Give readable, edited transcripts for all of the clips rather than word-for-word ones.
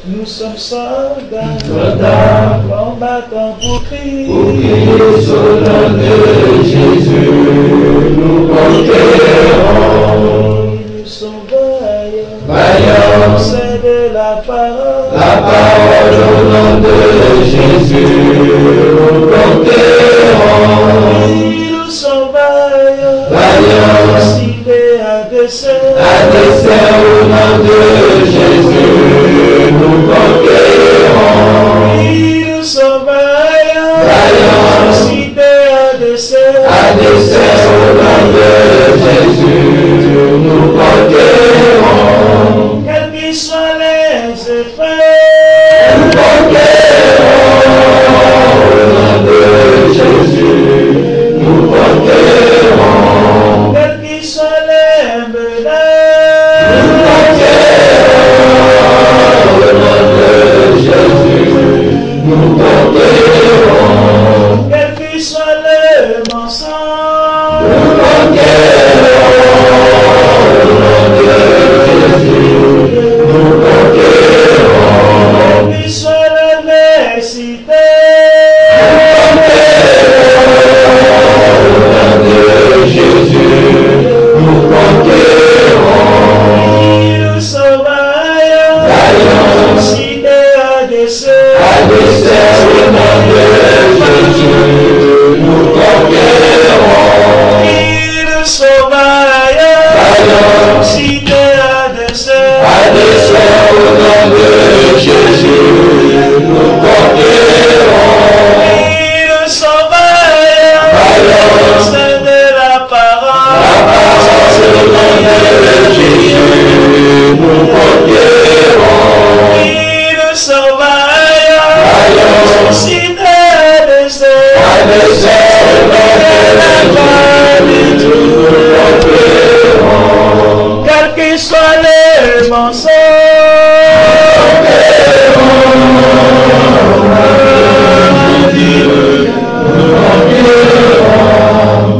Nous sommes soldats, combattants pour Christ. Pour Christ, au nom de Jésus, nous conquérons. Nous sommes vaillants, Vaillants, c'est de la parole. la parole au nom de Jésus, nous conquérons. Nous sommes vaillants, Vaillants, cités à dessein. à dessein au nom de Jésus, nous conquérons. Nous sommes vaillants, Vaillants, cités à dessein. à dessein au nom de Jésus, nous conquérons. Quels qu'ils soient les effets, Nous conquérons au nom de Jésus, nous conquérons. quels qu'ils soient les menaces, Nous conquérons au nom de Jésus, nous conquérons. quels qu'ils soient les mensonges, Nous conquérons au nom de Jésus, nous conquérons. quels qu'ils soient l'adversité, Jésus, nous conquérons. nous sommes vaillants, Vaillants, cités à dessein. à dessein au nom de Jésus, nous conquérons. Nous sommes vaillants, Vaillants, cités à dessein. à dessein au nom de Jésus, nous conquérons. Nous sommes vaillants, Vaillants, c'est de la la parole. parole au nom de Jésus, nous conquérons. Nous sommes vaillants, Vaillants, cités à dessein. à dessein au nom de Jésus, nous conquérons. Quels qu'ils soient les mensonges,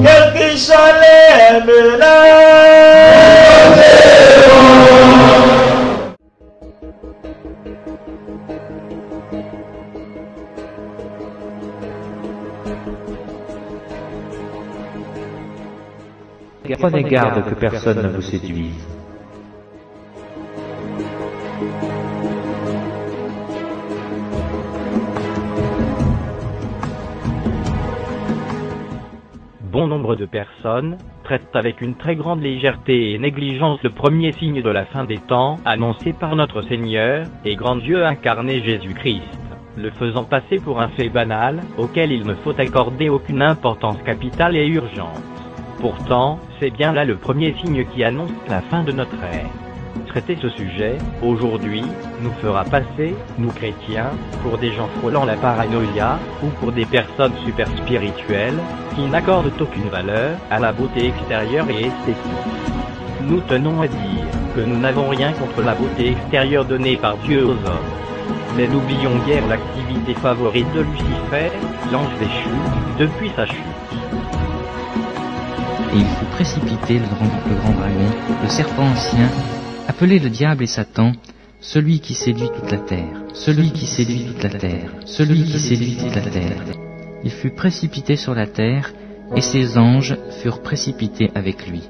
quels qu'ils soient les menaces, Prenez garde que personne ne vous séduise. Bon nombre de personnes traitent avec une très grande légèreté et négligence le premier signe de la fin des temps annoncé par notre Seigneur et grand Dieu incarné Jésus-Christ, le faisant passer pour un fait banal auquel il ne faut accorder aucune importance capitale et urgente. Pourtant, c'est bien là le premier signe qui annonce la fin de notre ère. Traiter ce sujet, aujourd'hui, nous fera passer, nous chrétiens, pour des gens frôlant la paranoïa, ou pour des personnes super spirituelles, qui n'accordent aucune valeur à la beauté extérieure et esthétique. Nous tenons à dire que nous n'avons rien contre la beauté extérieure donnée par Dieu aux hommes. Mais n'oublions guère l'activité favorite de Lucifer, l'ange déchu, depuis sa chute. Et il fut précipité le grand dragon, le serpent ancien, appelé le diable et Satan, celui qui séduit toute la terre, celui qui séduit toute la terre, celui qui séduit toute la terre. Il fut précipité sur la terre, et ses anges furent précipités avec lui.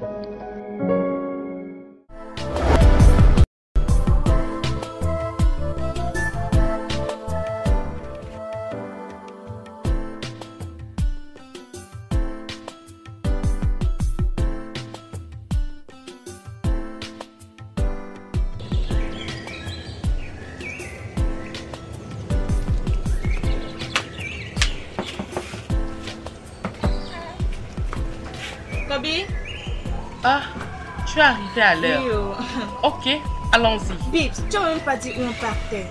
Kobi? Ah, tu es arrivé à l'heure. Oui, Ok, allons-y. Bibs, tu n'as même pas dit où on partait.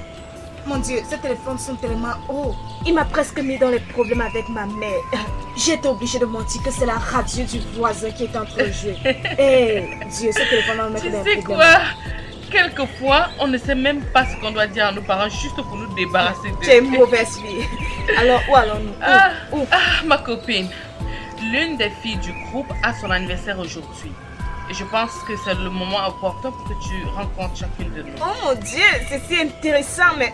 Mon Dieu, ces téléphones sont tellement hauts. Il m'a presque mis dans les problèmes avec ma mère. J'ai été obligée de mentir que c'est la radio du voisin qui est en train de jouer. Eh, Dieu, ce téléphone va me mettre Tu dans sais les quoi? problèmes. Quelquefois, on ne sait même pas ce qu'on doit dire à nos parents juste pour nous débarrasser d'eux. Tu es mauvaise fille. Alors, où allons-nous? Où? Ah, ma copine. L'une des filles du groupe a son anniversaire aujourd'hui. Et je pense que c'est le moment opportun pour que tu rencontres chacune de nous. Oh mon Dieu, c'est si intéressant, mais...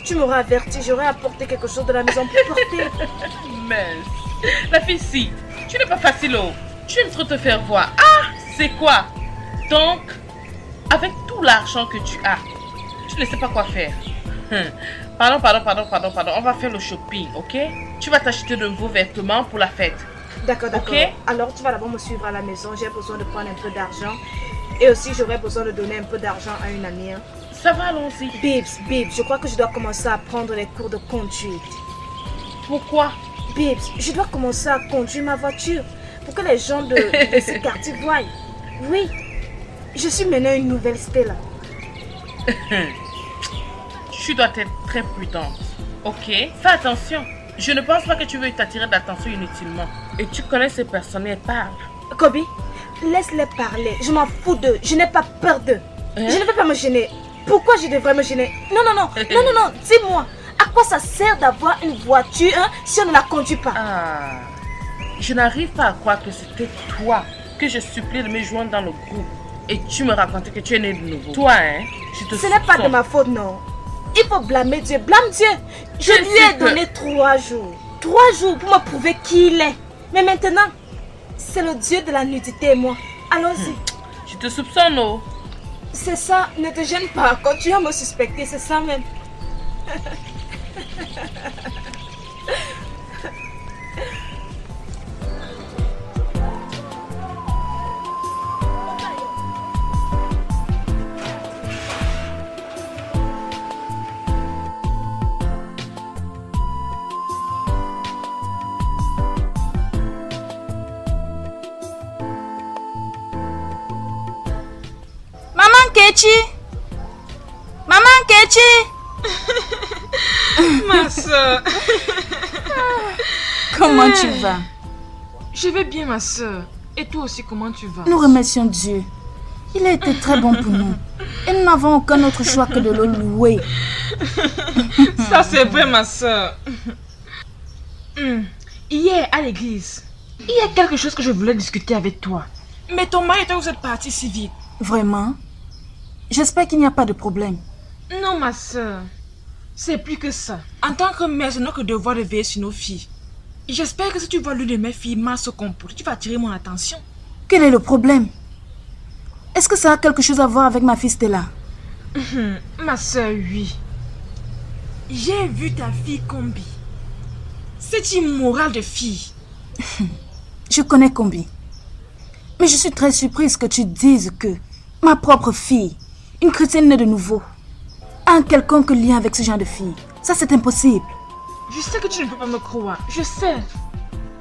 Tu m'aurais averti, j'aurais apporté quelque chose de la maison pour porter. Mais la fille, si, tu n'es pas facile, oh. Tu aimes trop te faire voir. Ah, c'est quoi? Donc, avec tout l'argent que tu as, tu ne sais pas quoi faire. Pardon. On va faire le shopping, ok? Tu vas t'acheter de nouveaux vêtements pour la fête. D'accord. Ok. Alors, tu vas d'abord me suivre à la maison. J'ai besoin de prendre un peu d'argent. Et aussi, j'aurais besoin de donner un peu d'argent à une amie. Hein. Ça va, allons-y. Bibs, je crois que je dois commencer à prendre les cours de conduite. Pourquoi? Bibs, je dois commencer à conduire ma voiture pour que les gens de ce quartier voient. Oui, je suis maintenant une nouvelle Stella. Tu dois être très prudente, ok? Fais attention. Je ne pense pas que tu veux t'attirer de l'attention inutilement. Et tu connais ces personnes, elles parlent. Kobe, laisse-les parler. Je m'en fous d'eux. Je n'ai pas peur d'eux. Je ne veux pas me gêner. Pourquoi je devrais me gêner? Non. Dis-moi, à quoi ça sert d'avoir une voiture si on ne la conduit pas? Ah, je n'arrive pas à croire que c'était toi que je supplie de me joindre dans le groupe. Et tu me racontais que tu es né de nouveau. Toi, je te Ce n'est pas de ma faute, non. Il faut blâmer Dieu. Blâme Dieu. Je lui ai donné 3 jours. 3 jours pour me prouver qui il est. Mais maintenant, c'est le Dieu de la nudité et moi. Allons-y. Je te soupçonne, oh. C'est ça, ne te gêne pas. Continue à me suspecter, c'est ça même. Maman Kechi. Ma soeur. Comment tu vas? Je vais bien, ma soeur. Et toi aussi, comment tu vas? Nous remercions Dieu. Il a été très bon pour nous. Et nous n'avons aucun autre choix que de le louer. Ça, c'est vrai, ma soeur. Hier, à l'église, il y a quelque chose que je voulais discuter avec toi. Mais ton mari était où cette partie si vite? Vraiment? J'espère qu'il n'y a pas de problème. Non, ma soeur. C'est plus que ça. En tant que mère, c'est notre devoir de veiller sur nos filles. J'espère que si tu vois l'une de mes filles mal se comporter, tu vas attirer mon attention. Quel est le problème? Est-ce que ça a quelque chose à voir avec ma fille Stella? Ma soeur, oui. J'ai vu ta fille Combi. C'est immoral de fille. Je connais Combi. Mais je suis très surprise que tu dises que ma propre fille, une chrétienne née de nouveau, a un quelconque lien avec ce genre de fille. Ça, c'est impossible. Je sais que tu ne peux pas me croire. Je sais.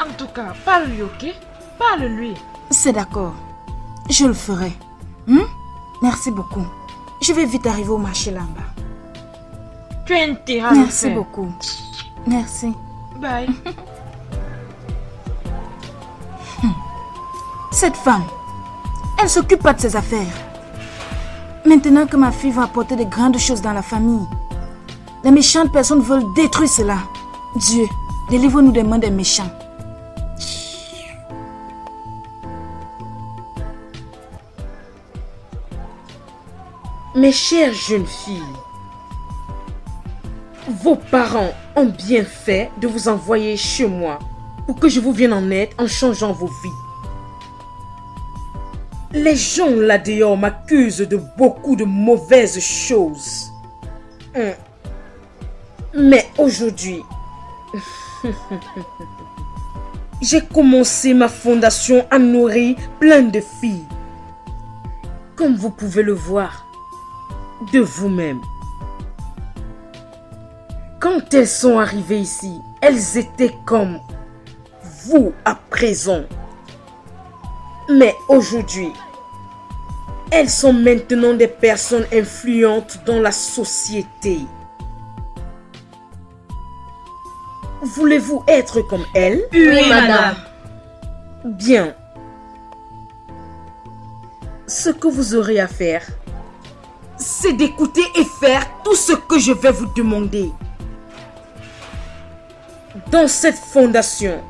En tout cas, parle-lui, ok? Parle-lui. C'est d'accord. Je le ferai. Merci beaucoup. Je vais vite arriver au marché là-bas. Tu as intérêt à le faire. Merci beaucoup. Merci. Bye. Cette femme, elle ne s'occupe pas de ses affaires. Maintenant que ma fille va apporter de grandes choses dans la famille, les méchantes personnes veulent détruire cela. Dieu, délivre-nous des mains des méchants. Mes chères jeunes filles, vos parents ont bien fait de vous envoyer chez moi pour que je vous vienne en aide en changeant vos vies. Les gens là dehors m'accusent de beaucoup de mauvaises choses. Mais aujourd'hui, j'ai commencé ma fondation à nourrir plein de filles. Comme vous pouvez le voir de vous-même. Quand elles sont arrivées ici, elles étaient comme vous à présent. Mais aujourd'hui, elles sont maintenant des personnes influentes dans la société. Voulez-vous être comme elles? Oui, madame. Bien. Ce que vous aurez à faire, c'est d'écouter et faire tout ce que je vais vous demander. Dans cette fondation,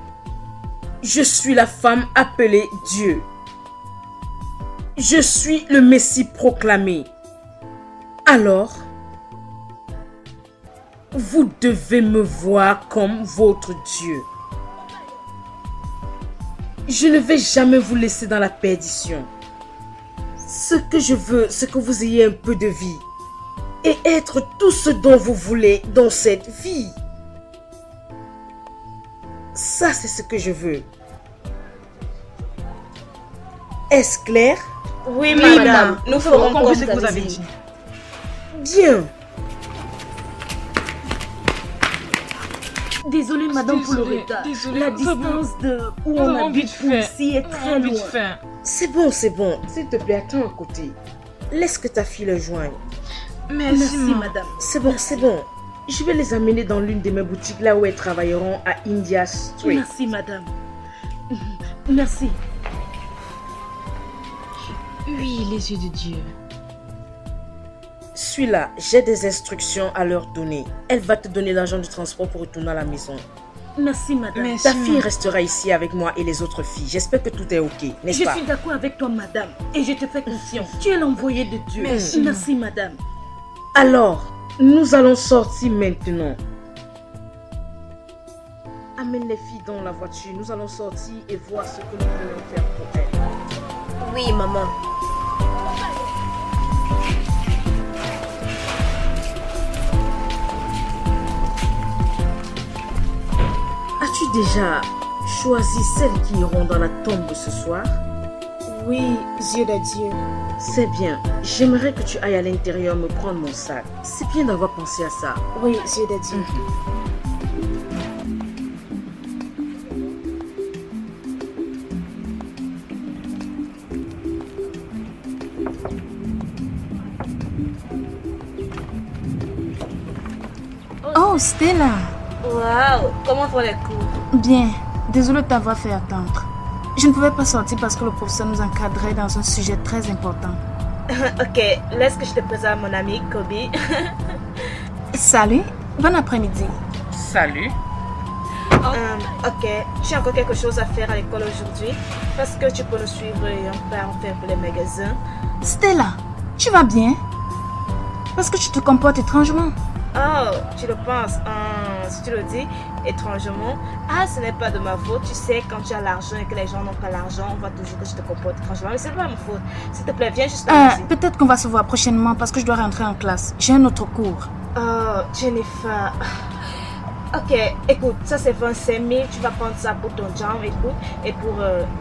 Je suis la femme appelée Dieu. Je suis le Messie proclamé. Alors, vous devez me voir comme votre Dieu. Je ne vais jamais vous laisser dans la perdition. Ce que je veux, c'est que vous ayez un peu de vie et être tout ce dont vous voulez dans cette vie. Ça, c'est ce que je veux. Est-ce clair? Oui, madame. Nous ferons comme ce vous que vous avez avez dit. dit. Bien. Désolée, madame, pour le Désolée, retard. désolée, La nous avons- distance de où Nous on avons habite vite pour fait. ici est Nous très avons vite loin. fait. C'est bon, c'est bon. S'il te plaît, attends à côté. Laisse que ta fille le joigne. Merci, madame. C'est bon, c'est bon. Je vais les amener dans l'une de mes boutiques là où elles travailleront à India Street. Merci, madame. Merci. Oui, les yeux de Dieu. Suis-là, j'ai des instructions à leur donner. Elle va te donner l'argent du transport pour retourner à la maison. Merci, madame. Merci. Ta fille restera ici avec moi et les autres filles. J'espère que tout est ok, n'est-ce Je pas? suis d'accord avec toi, madame. Et je te fais confiance. Tu es l'envoyé de Dieu. Merci. Merci, madame. Alors, nous allons sortir maintenant. Amène les filles dans la voiture. Nous allons sortir et voir ce que nous pouvons faire pour elles. Oui, maman. As-tu déjà choisi celles qui iront dans la tombe ce soir? Oui, yeux de Dieu. C'est bien. J'aimerais que tu ailles à l'intérieur me prendre mon sac. C'est bien d'avoir pensé à ça. Oui, yeux de Dieu. Oh, Stella. Waouh, comment vont les cours? Bien. Désolée de t'avoir fait attendre. Je ne pouvais pas sortir parce que le professeur nous encadrait dans un sujet très important. Ok, laisse que je te présente mon ami Kobe. Salut. Bon après-midi. Salut. Ok, j'ai encore quelque chose à faire à l'école aujourd'hui. Parce que tu peux nous suivre et on part faire pour les magasins. Stella, tu vas bien? Parce que tu te comportes étrangement. Oh, tu le penses? Si tu le dis étrangement, ce n'est pas de ma faute. Tu sais, quand tu as l'argent et que les gens n'ont pas l'argent, on voit toujours que je te comporte étrangement. Mais c'est pas ma faute. S'il te plaît, viens juste ici. Peut-être qu'on va se voir prochainement parce que je dois rentrer en classe. J'ai un autre cours. Oh, Jennifer. Ok, écoute, ça c'est 25 000. Tu vas prendre ça pour ton job, écoute, et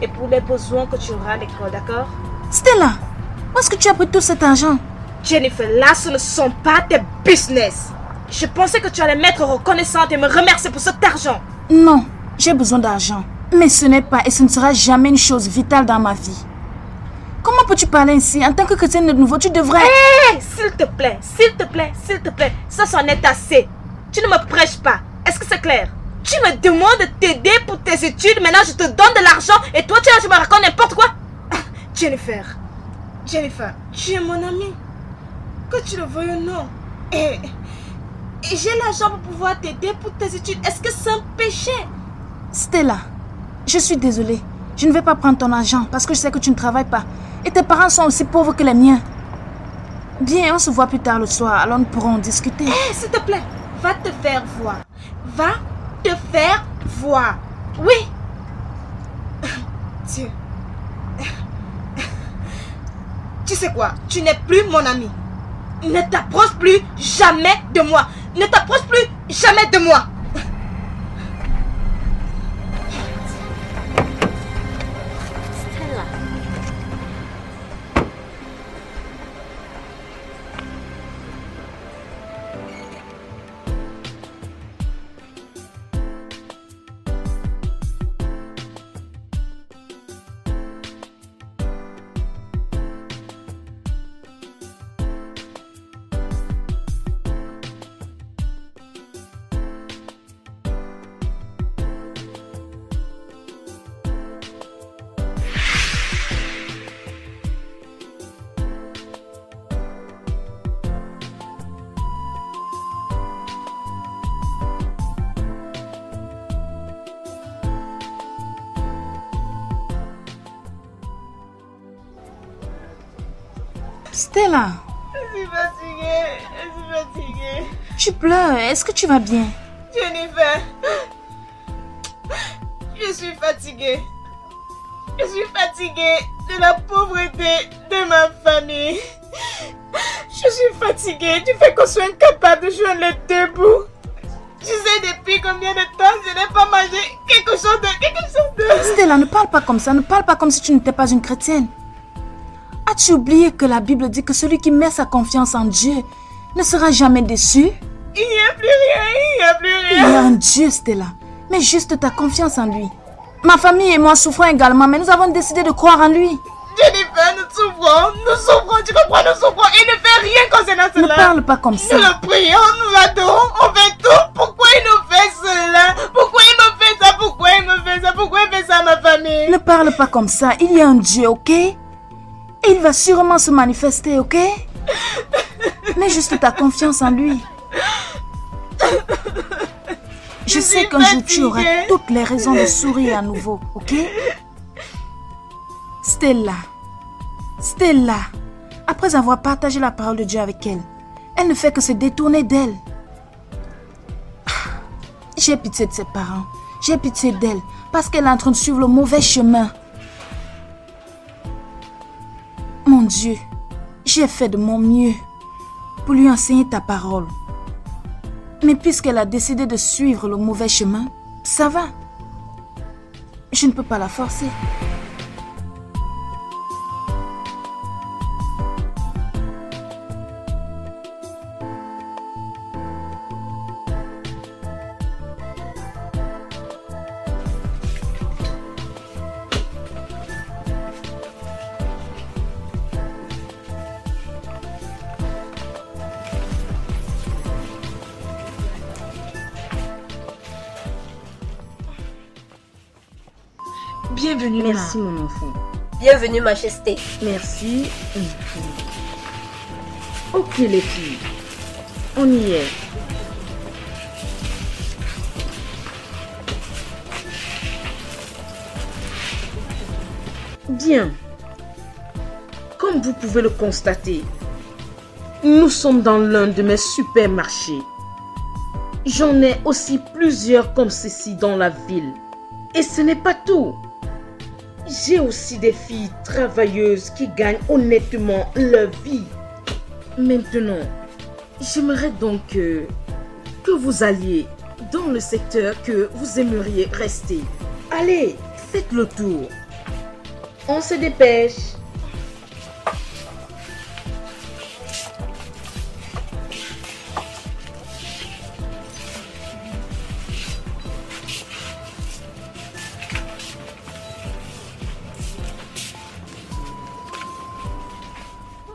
pour les besoins que tu auras à l'école, d'accord? Stella, où est-ce que tu as pris tout cet argent? Jennifer, là, ce ne sont pas tes business. Je pensais que tu allais m'être reconnaissante et me remercier pour cet argent. Non, j'ai besoin d'argent. Mais ce n'est pas et ce ne sera jamais une chose vitale dans ma vie. Comment peux-tu parler ainsi? En tant que chrétienne de nouveau, tu devrais... Hé, s'il te plaît, s'il te plaît, s'il te plaît. Ça, c'en est assez. Tu ne me prêches pas. Est-ce que c'est clair? Tu me demandes de t'aider pour tes études. Maintenant, je te donne de l'argent et toi, tu me racontes n'importe quoi. Jennifer, tu es mon amie. Que tu le veuilles ou non. Et j'ai l'argent pour pouvoir t'aider pour tes études. Est-ce que c'est un péché? Stella, je suis désolée. Je ne vais pas prendre ton argent parce que je sais que tu ne travailles pas. Et tes parents sont aussi pauvres que les miens. Bien, on se voit plus tard le soir, alors nous pourrons en discuter. Hé, s'il te plaît, va te faire voir. Va te faire voir. Oui. Dieu. Tu sais quoi? Tu n'es plus mon ami. Ne t'approche plus jamais de moi. Ne t'approche plus jamais de moi. Stella. Stella, Je suis fatiguée. Je suis fatiguée. tu pleures. Est-ce que tu vas bien? Jennifer. Je suis fatiguée. Je suis fatiguée de la pauvreté de ma famille. Je suis fatiguée du fait qu'on soit incapable de joindre les deux bouts. Tu sais depuis combien de temps je n'ai pas mangé quelque chose de... Stella, ne parle pas comme ça. Ne parle pas comme si tu n'étais pas une chrétienne. As-tu oublié que la Bible dit que celui qui met sa confiance en Dieu ne sera jamais déçu? Il n'y a plus rien, il n'y a plus Il y a rien. un Dieu, Stella. Mets juste ta confiance en lui. Ma famille et moi souffrons également, mais nous avons décidé de croire en lui. Jennifer, nous souffrons, tu comprends, nous souffrons. Il ne fait rien concernant Ne cela. parle pas comme ça. Nous le prions, nous l'adorons, on fait tout. Pourquoi il nous fait cela? Pourquoi il me fait ça? Pourquoi il me fait ça? Pourquoi il fait ça à ma famille? Ne parle pas comme ça. Il y a un Dieu, ok? Et il va sûrement se manifester, ok? Mets juste ta confiance en lui. Je sais qu'un jour tu auras toutes les raisons de sourire à nouveau, ok? Stella. Stella. Après avoir partagé la parole de Dieu avec elle, elle ne fait que se détourner d'elle. J'ai pitié de ses parents. J'ai pitié d'elle parce qu'elle est en train de suivre le mauvais chemin. Mon Dieu, j'ai fait de mon mieux pour lui enseigner ta parole. Mais puisqu'elle a décidé de suivre le mauvais chemin, ça va. Je ne peux pas la forcer. Bienvenue, Merci, mon enfant. Bienvenue, Majesté. Merci. Ok, les filles. On y est. Bien. Comme vous pouvez le constater, nous sommes dans l'un de mes supermarchés. J'en ai aussi plusieurs comme ceci dans la ville. Et ce n'est pas tout. J'ai aussi des filles travailleuses qui gagnent honnêtement leur vie. Maintenant, j'aimerais donc que vous alliez dans le secteur que vous aimeriez rester. Allez, faites le tour. On se dépêche.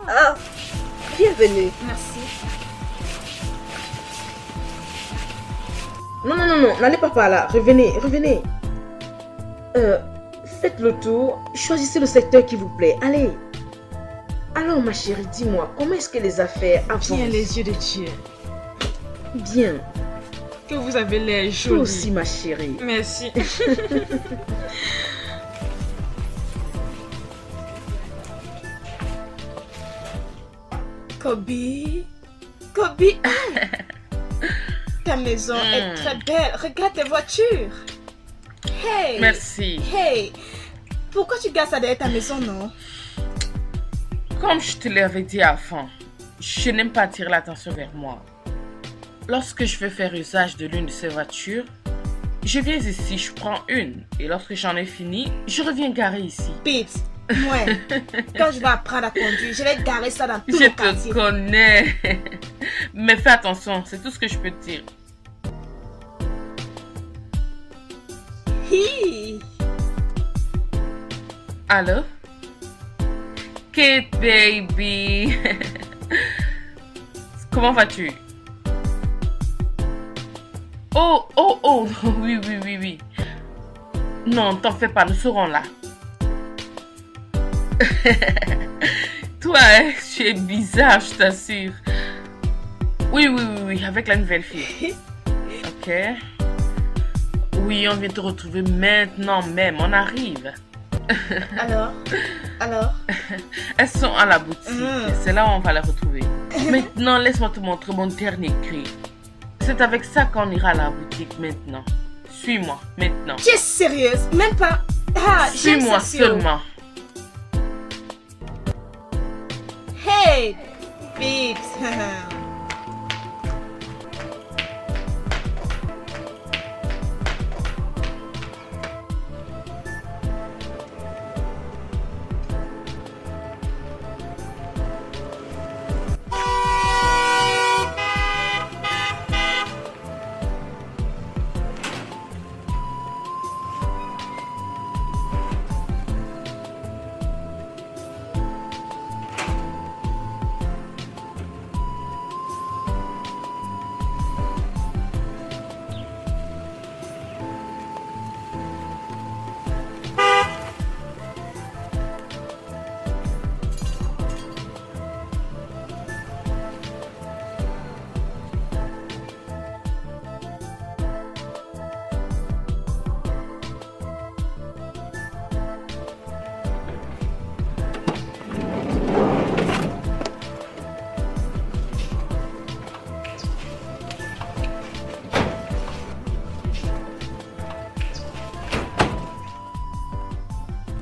Ah, bienvenue. Merci. Non, n'allez pas par là. Revenez. Faites le tour. Choisissez le secteur qui vous plaît. Allez. Alors, ma chérie, dis-moi, comment est-ce que les affaires avancent? Bien les yeux de Dieu. Bien. Que vous avez l'air Toi jolie. aussi, ma chérie. Merci. Kobe. Ta maison est très belle. Regarde tes voitures. Hey. Merci. Hey. Pourquoi tu gardes ça derrière ta maison, non? Comme je te l'avais dit avant, je n'aime pas attirer l'attention vers moi. Lorsque je veux faire usage de l'une de ces voitures, je viens ici, je prends une. Et lorsque j'en ai fini, je reviens garer ici. Pips, moi, quand je vais apprendre à conduire, je vais garer ça dans tout Je le quartier. te connais. Mais fais attention, c'est tout ce que je peux te dire. Hi. Allô? Kate, baby. Comment vas-tu? Oh, oui. Non, t'en fais pas, nous serons là. Toi, hein, tu es bizarre, je t'assure. Oui, avec la nouvelle fille. Ok. Oui, on vient te retrouver maintenant même, on arrive. Alors Elles sont à la boutique. C'est là où on va les retrouver. Maintenant, laisse-moi te montrer mon dernier cri. C'est avec ça qu'on ira à la boutique maintenant. Suis-moi maintenant. Tu es sérieuse? Même pas. Ah, suis-moi seulement. Hey, Pips.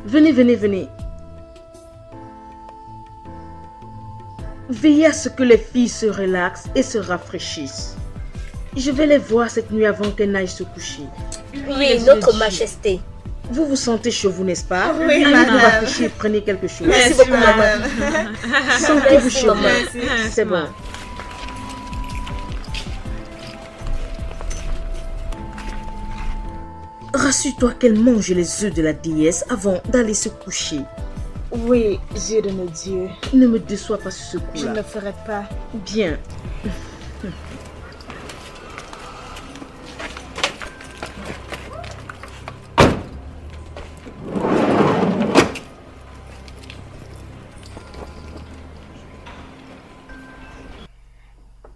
Venez, venez, venez. Veillez à ce que les filles se relaxent et se rafraîchissent. Je vais les voir cette nuit avant qu'elles n'aillent se coucher. Oui, notre majesté. Vous vous sentez chaud, vous, n'est-ce pas? Oui, allez madame. vous rafraîchir, prenez quelque chose. Merci beaucoup, madame. Sentez-vous chaud. Merci. C'est bon. Rassure-toi qu'elle mange les œufs de la déesse avant d'aller se coucher. Oui, Dieu de nos dieux. Ne me déçois pas sur ce Je ne coup-là. le ferai pas. Bien.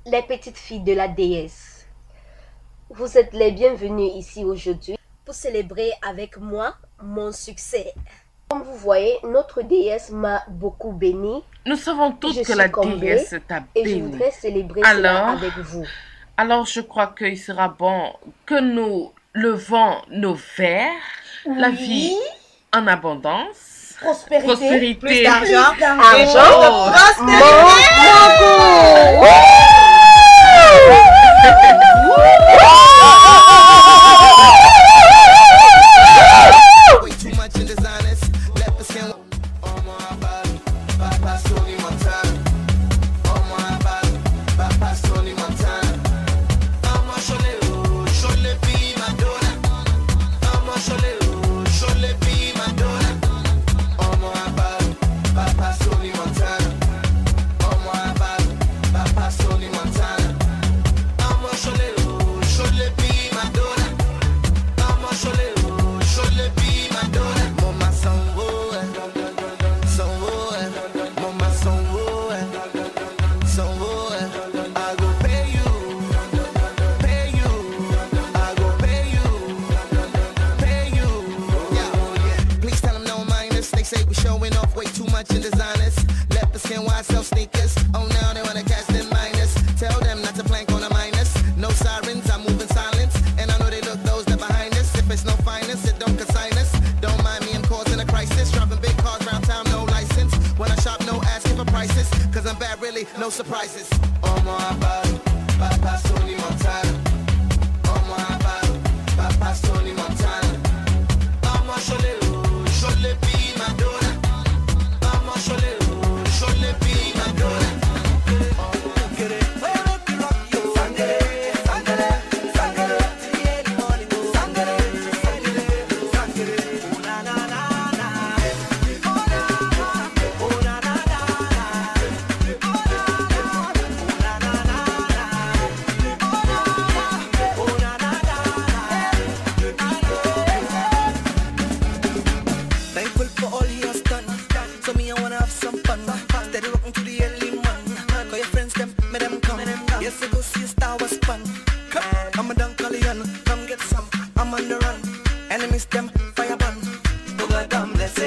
Les petites filles de la déesse, vous êtes les bienvenues ici aujourd'hui pour célébrer avec moi mon succès. Comme vous voyez, notre déesse m'a beaucoup béni. Nous savons toutes Je que suis la comblée déesse t'a et je béni. voudrais célébrer cela Alors, avec vous. alors je crois qu'il sera bon que nous levons nos verres, la vie en abondance, prospérité, Plus d'argent. Argent, Way too much in designers. Leopard skin on my body. Papa Sony Montana. On my body. Papa Sony Montana. I'm a Chole be Madonna. I'm a Chole be Madonna. On my body. Papa Sony Montana. On my body. Papa Sony Montana. I'm a Chole be Madonna. I'm a Chole be Madonna. Mama somewhere, somewhere. Mama somewhere, somewhere. I go pay you, pay you. I go pay you, pay you. Yeah. Please tell them no minus. They say we showing off way too much in designers. Leopard skin, why sell sneakers? Oh, now they wanna catch them minus. Tell them not to plank on a minus. No sirens, I move in silence. And I know they look those that behind us. If it's no finest, it don't consign us. Don't mind me, I'm causing a crisis. Dropping big cars round town, no license. When I shop, no asking for prices. Cause I'm bad, really, no surprises. On my body, Papa Sony Montana. On my body, Papa Sony Montana. I'm a Chole be Madonna. I'm a Chole be Madonna. Thankful for all he has done. So me, I wanna have some fun. Steady rocking to the early man. Call your friends, them, make them come. Yes, I go see a Star Wars fun. Come, I'm a Dunkalian. Come get some. I'm on the run. Enemies, them, fire burn. Bogadam, bless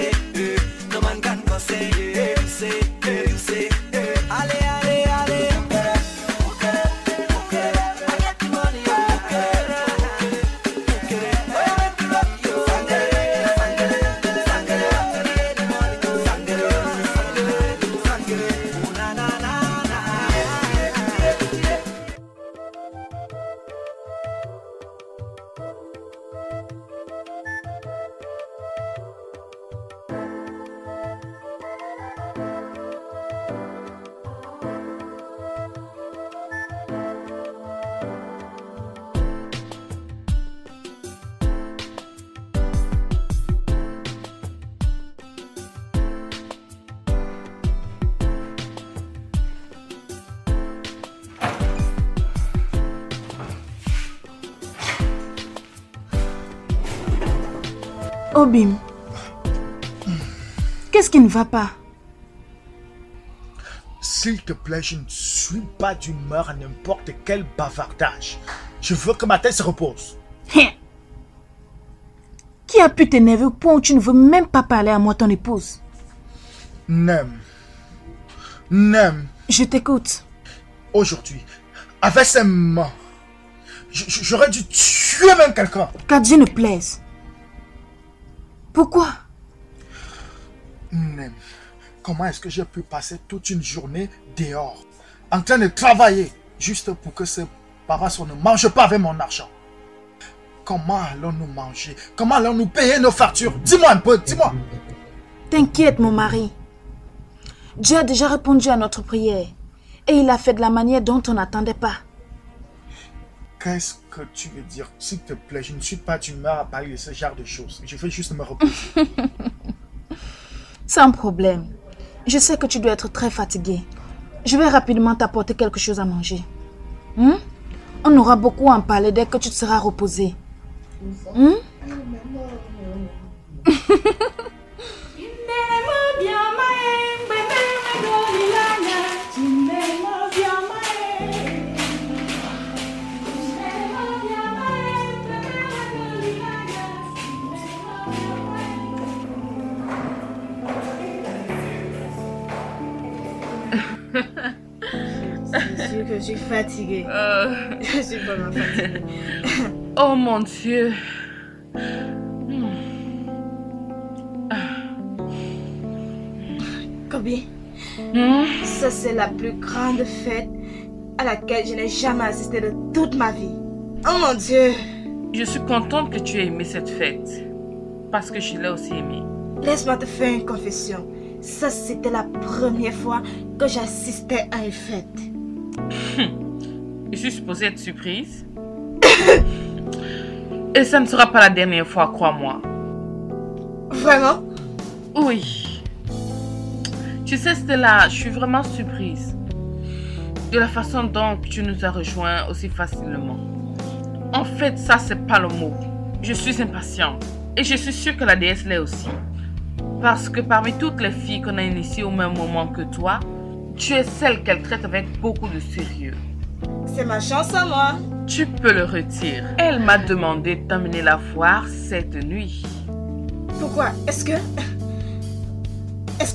Obim, qu'est-ce qui ne va pas? S'il te plaît, je ne suis pas d'humeur à n'importe quel bavardage. Je veux que ma tête se repose. Qui a pu t'énerver au point où tu ne veux même pas parler à moi, ton épouse? Nem. Nem. Je t'écoute. Aujourd'hui, avec ces mains, j'aurais dû tuer même quelqu'un. Qu'à Dieu ne plaise. Pourquoi? Nem. Comment est-ce que j'ai pu passer toute une journée dehors, en train de travailler, juste pour que ce papas ne mange pas avec mon argent? Comment allons-nous manger? Comment allons-nous payer nos factures? Dis-moi un peu, dis-moi. T'inquiète, mon mari. Dieu a déjà répondu à notre prière. Et il a fait de la manière dont on n'attendait pas. Qu'est-ce que tu veux dire? S'il te plaît, je ne suis pas d'humeur à parler de ce genre de choses. Je veux juste me reposer. Sans problème. Je sais que tu dois être très fatigué. Je vais rapidement t'apporter quelque chose à manger. On aura beaucoup à en parler dès que tu te seras reposé. C'est sûr que je suis fatiguée. Je suis vraiment fatiguée. Oh mon Dieu. Kobe, ça c'est la plus grande fête à laquelle je n'ai jamais assisté de toute ma vie. Oh mon Dieu. Je suis contente que tu aies aimé cette fête. Parce que je l'ai aussi aimée. Laisse-moi te faire une confession. Ça c'était la première fois que j'assistais à une fête. Je suis supposée être surprise. Et ça ne sera pas la dernière fois, crois-moi. Vraiment? Oui. Tu sais, Stella, je suis vraiment surprise de la façon dont tu nous as rejoints aussi facilement. En fait, ça, c'est pas le mot. Je suis impatiente. Et je suis sûre que la déesse l'est aussi. Parce que parmi toutes les filles qu'on a initiées au même moment que toi, tu es celle qu'elle traite avec beaucoup de sérieux. C'est ma chance à moi. Tu peux le retirer. Elle m'a demandé de t'emmener la voir cette nuit. Pourquoi? Est-ce que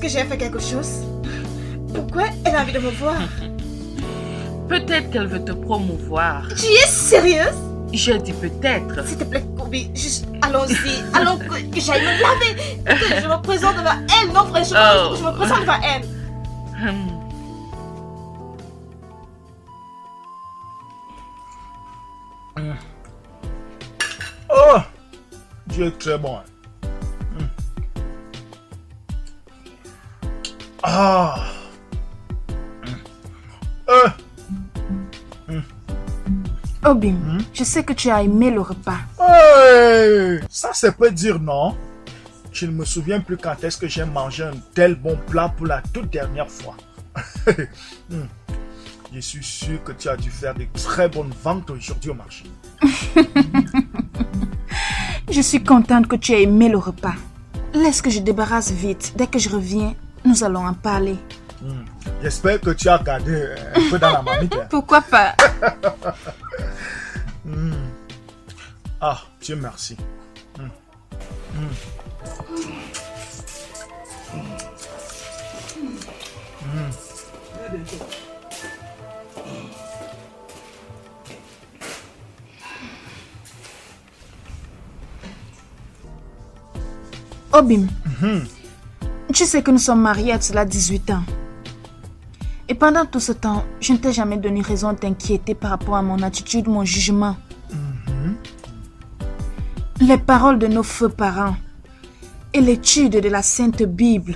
j'ai fait quelque chose? Pourquoi elle a envie de me voir? Peut-être qu'elle veut te promouvoir. Tu es sérieuse? J'ai dit peut-être. S'il te plaît, Kobe, juste allons-y. Allons que j'aille me laver. Que je me présente devant elle. Non, franchement, je me présente devant elle. Oh, Dieu est très bon. Ah. Obim, je sais que tu as aimé le repas. Hey, ça peut dire non. Je ne me souviens plus quand est-ce que j'ai mangé un tel bon plat pour la toute dernière fois. Je suis sûr que tu as dû faire de très bonnes ventes aujourd'hui au marché. Je suis contente que tu aies aimé le repas. Laisse que je débarrasse vite. Dès que je reviens, nous allons en parler. J'espère que tu as gardé un peu dans la marmite. Pourquoi pas? Ah, Dieu merci. Obim, tu sais que nous sommes mariés à cela 18 ans. Et pendant tout ce temps, je ne t'ai jamais donné raison de t'inquiéter par rapport à mon attitude, mon jugement. Les paroles de nos feux parents et l'étude de la Sainte Bible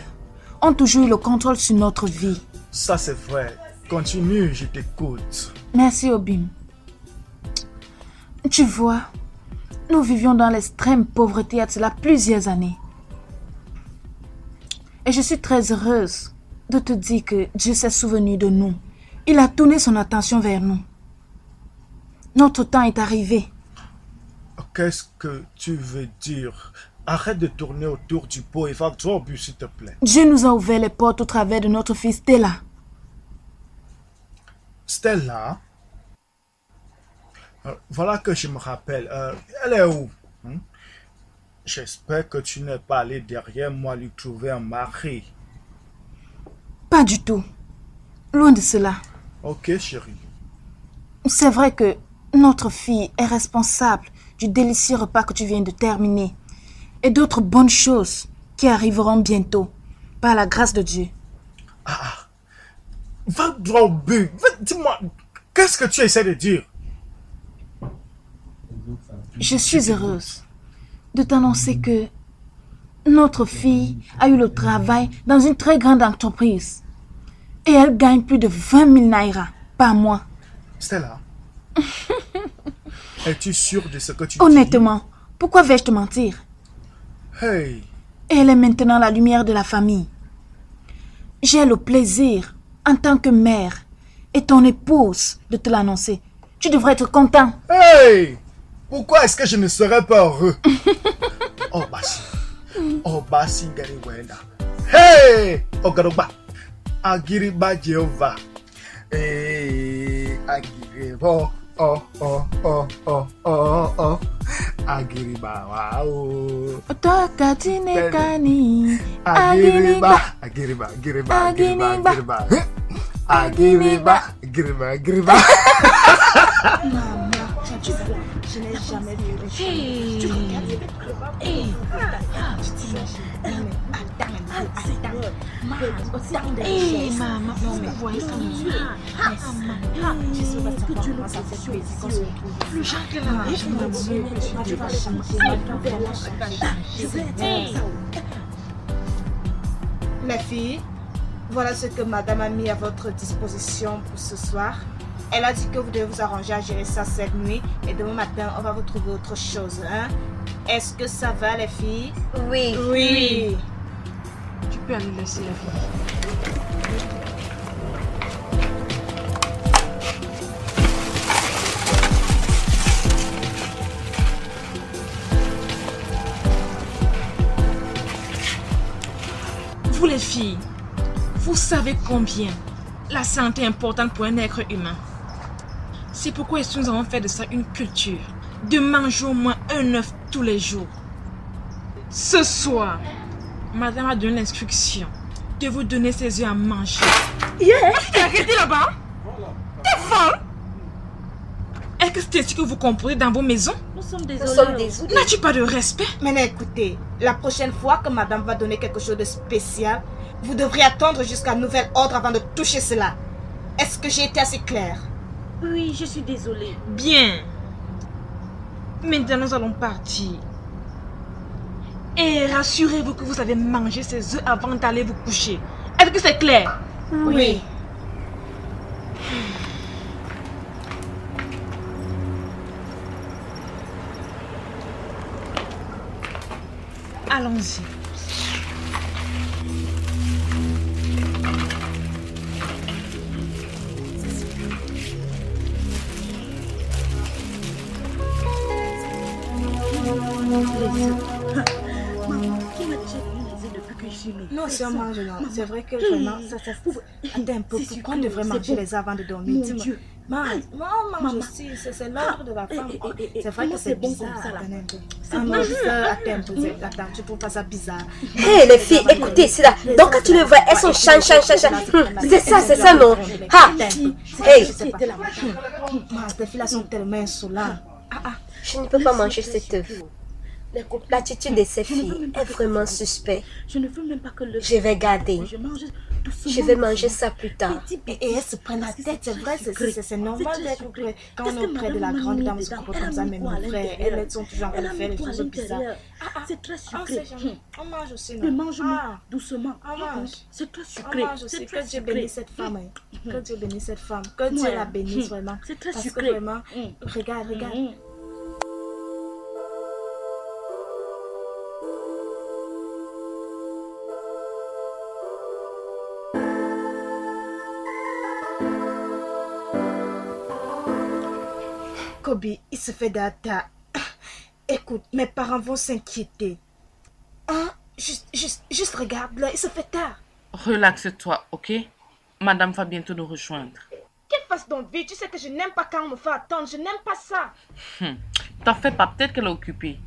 ont toujours eu le contrôle sur notre vie. Ça c'est vrai. Continue, je t'écoute. Merci, Obim. Tu vois, nous vivions dans l'extrême pauvreté à cela plusieurs années. Et je suis très heureuse de te dire que Dieu s'est souvenu de nous. Il a tourné son attention vers nous. Notre temps est arrivé. Qu'est-ce que tu veux dire? Arrête de tourner autour du pot et va droit au but, s'il te plaît. Dieu nous a ouvert les portes au travers de notre fille Stella. Stella, voilà que je me rappelle. Elle est où? J'espère que tu n'es pas allé derrière moi lui trouver un mari. Pas du tout. Loin de cela. Ok, chérie. C'est vrai que notre fille est responsable du délicieux repas que tu viens de terminer et d'autres bonnes choses qui arriveront bientôt par la grâce de Dieu. Va droit au but. Dis-moi, qu'est-ce que tu essaies de dire? Je suis heureuse de t'annoncer que notre fille a eu le travail dans une très grande entreprise et elle gagne plus de 20 000 naira par mois. Stella, es-tu sûre de ce que tu Honnêtement, pourquoi vais-je te mentir? Hey. Et elle est maintenant la lumière de la famille. J'ai le plaisir, en tant que mère et ton épouse, de te l'annoncer. Tu devrais être content. Hey! Pourquoi est-ce que je ne serais pas heureux? Oh, Basi. Oh, Basi, Gariwenda. Hey! Oh, Garoba. Agiriba Jehovah. Hey! Agiriba. Oh, oh, oh, oh, oh, oh. Agiriba. Wow. Otokatine kani. Agiriba. Agiriba. Agiriba. Agiriba. Agiriba. Agiriba. Agiriba. Agiriba. Je n'ai jamais vu le jeu. Tu regardes avec le bas. Tu t'imagines. Maman, non mais voyez ça. Je sais pas comment ça fait plaisir quand on se retrouve. Le genre qu'elle a, je vais changer. Mes filles, voilà ce que madame a mis à votre disposition pour ce soir. Elle a dit que vous devez vous arranger à gérer ça cette nuit et demain matin, on va vous trouver autre chose. Hein? Est-ce que ça va, les filles? Oui. Oui. Tu peux aller laisser la fille. Vous les filles, vous savez combien la santé est importante pour un être humain. C'est pourquoi nous avons fait de ça une culture, de manger au moins un œuf tous les jours. Ce soir, madame a donné l'instruction de vous donner ses œufs à manger. T'es arrêté là-bas? T'es folle? Est-ce que c'est ainsi que vous comportez dans vos maisons? Nous sommes désolés. N'as-tu pas de respect? Maintenant, écoutez, la prochaine fois que madame va donner quelque chose de spécial, vous devrez attendre jusqu'à nouvel ordre avant de toucher cela. Est-ce que j'ai été assez claire? Oui, je suis désolée. Bien. Maintenant, nous allons partir. Et rassurez-vous que vous avez mangé ces œufs avant d'aller vous coucher. Est-ce que c'est clair? Oui. Allons-y. Maman, qui m'a déjà donné les œufs depuis que je suis née? Non, c'est un mange, non. C'est vrai que vraiment, ça se trouve. Attends un peu, pourquoi on devrait manger les œufs avant de dormir? Mon Dieu. Mange, mange aussi, c'est l'ordre de la femme. C'est vrai que c'est bizarre. Attends, tu trouves pas ça bizarre? Hé les filles, écoutez, c'est là. Donc quand tu le vois, elles sont chan. C'est ça, non? Ha! Hey! Ces filles-là sont tellement insolentes. Je ne peux pas manger cet œuf. L'attitude de ces filles est vraiment suspecte. Je ne veux même pas que le... Je vais garder. Je vais manger ça plus tard. Et elles se prennent la tête, c'est vrai, c'est normal d'être quand on est auprès de la grande dame, se comporte comme ça, mais nos frères, elles sont toujours en train de faire les choses bizarres. C'est très sucré. On mange aussi, non? Mange-moi doucement. On mange. C'est très sucré. On mange aussi. Que Dieu bénisse cette femme. Que Dieu bénisse cette femme. Que Dieu la bénisse vraiment. C'est très sucré. Parce que vraiment, regarde. Kobe, il se fait data. Écoute, mes parents vont s'inquiéter. Juste regarde là, il se fait tard. Relaxe-toi, ok? Madame va bientôt nous rejoindre. Qu'elle fasse donc vite, tu sais que je n'aime pas quand on me fait attendre, je n'aime pas ça. T'en fais pas, peut-être qu'elle est occupée.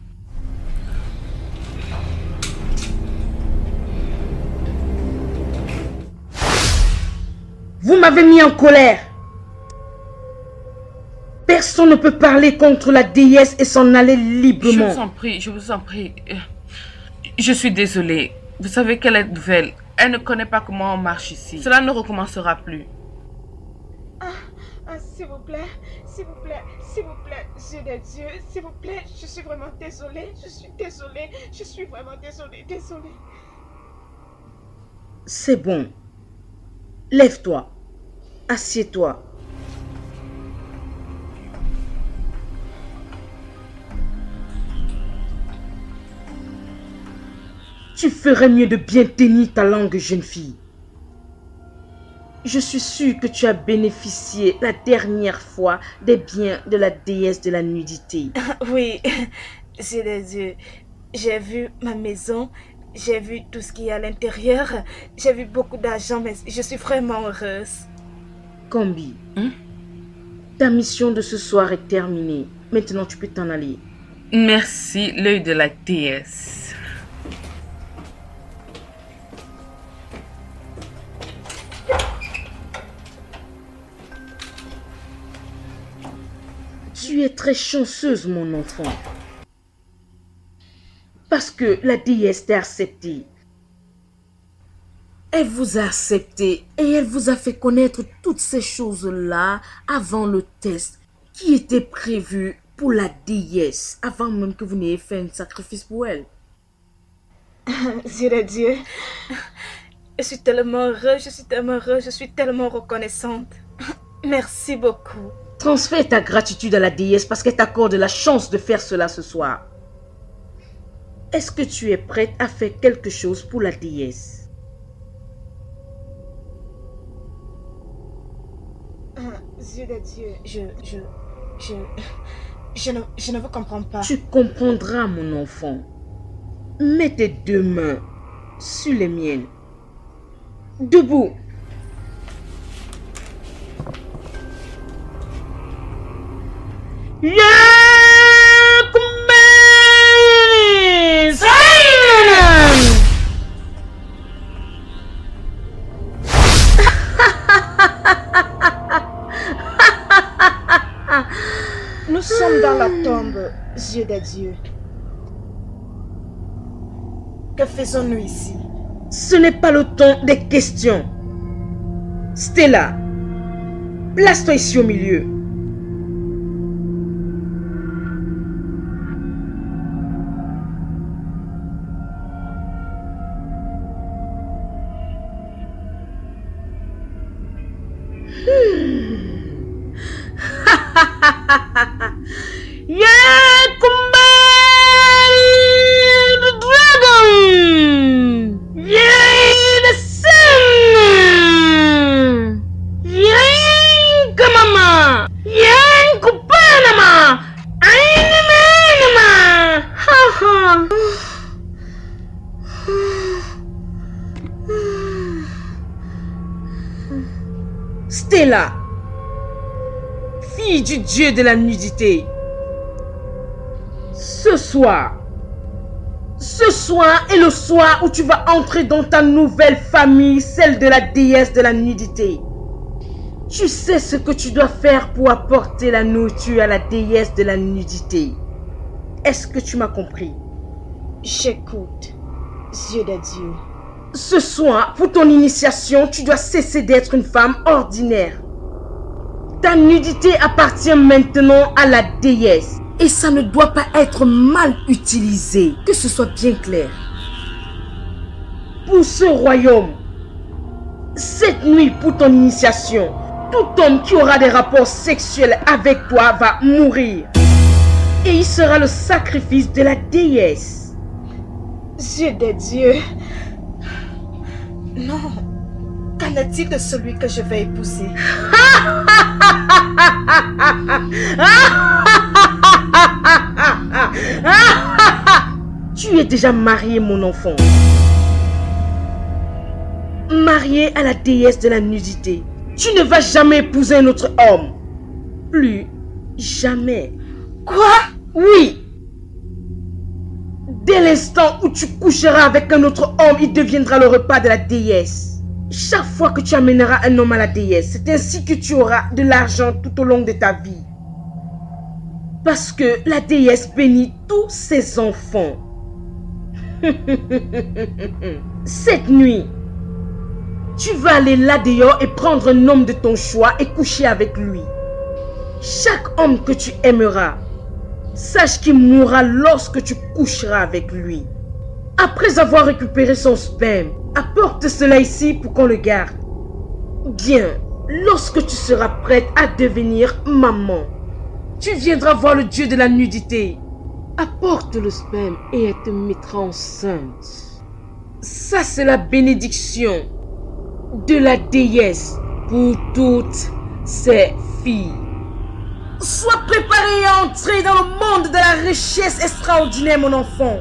Vous m'avez mis en colère. Personne ne peut parler contre la déesse et s'en aller librement. Je vous en prie. Je suis désolée. Vous savez qu'elle est nouvelle. Elle ne connaît pas comment on marche ici. Cela ne recommencera plus. S'il vous plaît, Dieu de Dieu, s'il vous plaît, je suis vraiment désolée, je suis vraiment désolée. C'est bon. Lève-toi. Assieds-toi. Tu ferais mieux de bien tenir ta langue, jeune fille. Je suis sûre que tu as bénéficié la dernière fois des biens de la déesse de la nudité. Oui, Dieu de Dieu, j'ai vu ma maison, j'ai vu tout ce qu'il y a à l'intérieur, j'ai vu beaucoup d'argent, mais je suis vraiment heureuse. Kombi, ta mission de ce soir est terminée. Maintenant, tu peux t'en aller. Merci, l'œil de la déesse. Tu es très chanceuse, mon enfant. Parce que la déesse t'a accepté. Elle vous a accepté et elle vous a fait connaître toutes ces choses-là avant le test qui était prévu pour la déesse, avant même que vous n'ayez fait un sacrifice pour elle. Dieu de Dieu, je suis tellement heureuse, je suis tellement reconnaissante. Merci beaucoup. Transfère ta gratitude à la déesse parce qu'elle t'accorde la chance de faire cela ce soir. Est-ce que tu es prête à faire quelque chose pour la déesse? Dieu de Dieu, je ne vous comprends pas. Tu comprendras, mon enfant. Mets tes deux mains sur les miennes. Debout. Nous sommes dans la tombe, Dieu de Dieu. Que faisons-nous ici? Ce n'est pas le temps des questions. Stella, place-toi ici au milieu. Stella, fille du dieu de la nudité, ce soir est le soir où tu vas entrer dans ta nouvelle famille, celle de la déesse de la nudité. Tu sais ce que tu dois faire pour apporter la nourriture à la déesse de la nudité. Est-ce que tu m'as compris? J'écoute, Dieu de Dieu. Ce soir, pour ton initiation, tu dois cesser d'être une femme ordinaire. Ta nudité appartient maintenant à la déesse. Et ça ne doit pas être mal utilisé. Que ce soit bien clair. Pour ce royaume, cette nuit pour ton initiation, tout homme qui aura des rapports sexuels avec toi va mourir. Et il sera le sacrifice de la déesse. Dieu de Dieu. Non. Qu'en est-il de celui que je vais épouser? Tu es déjà marié, mon enfant. mariée à la déesse de la nudité. Tu ne vas jamais épouser un autre homme. Plus jamais. Quoi? Oui. Dès l'instant où tu coucheras avec un autre homme, il deviendra le repas de la déesse. Chaque fois que tu amèneras un homme à la déesse, c'est ainsi que tu auras de l'argent tout au long de ta vie. Parce que la déesse bénit tous ses enfants. Cette nuit, tu vas aller là dehors et prendre un homme de ton choix et coucher avec lui. Chaque homme que tu aimeras, sache qu'il mourra lorsque tu coucheras avec lui. Après avoir récupéré son sperme, apporte cela ici pour qu'on le garde. Bien, lorsque tu seras prête à devenir maman, tu viendras voir le dieu de la nudité. Apporte le sperme et elle te mettra enceinte. Ça, c'est la bénédiction de la déesse pour toutes ses filles. Sois préparé à entrer dans le monde de la richesse extraordinaire, mon enfant.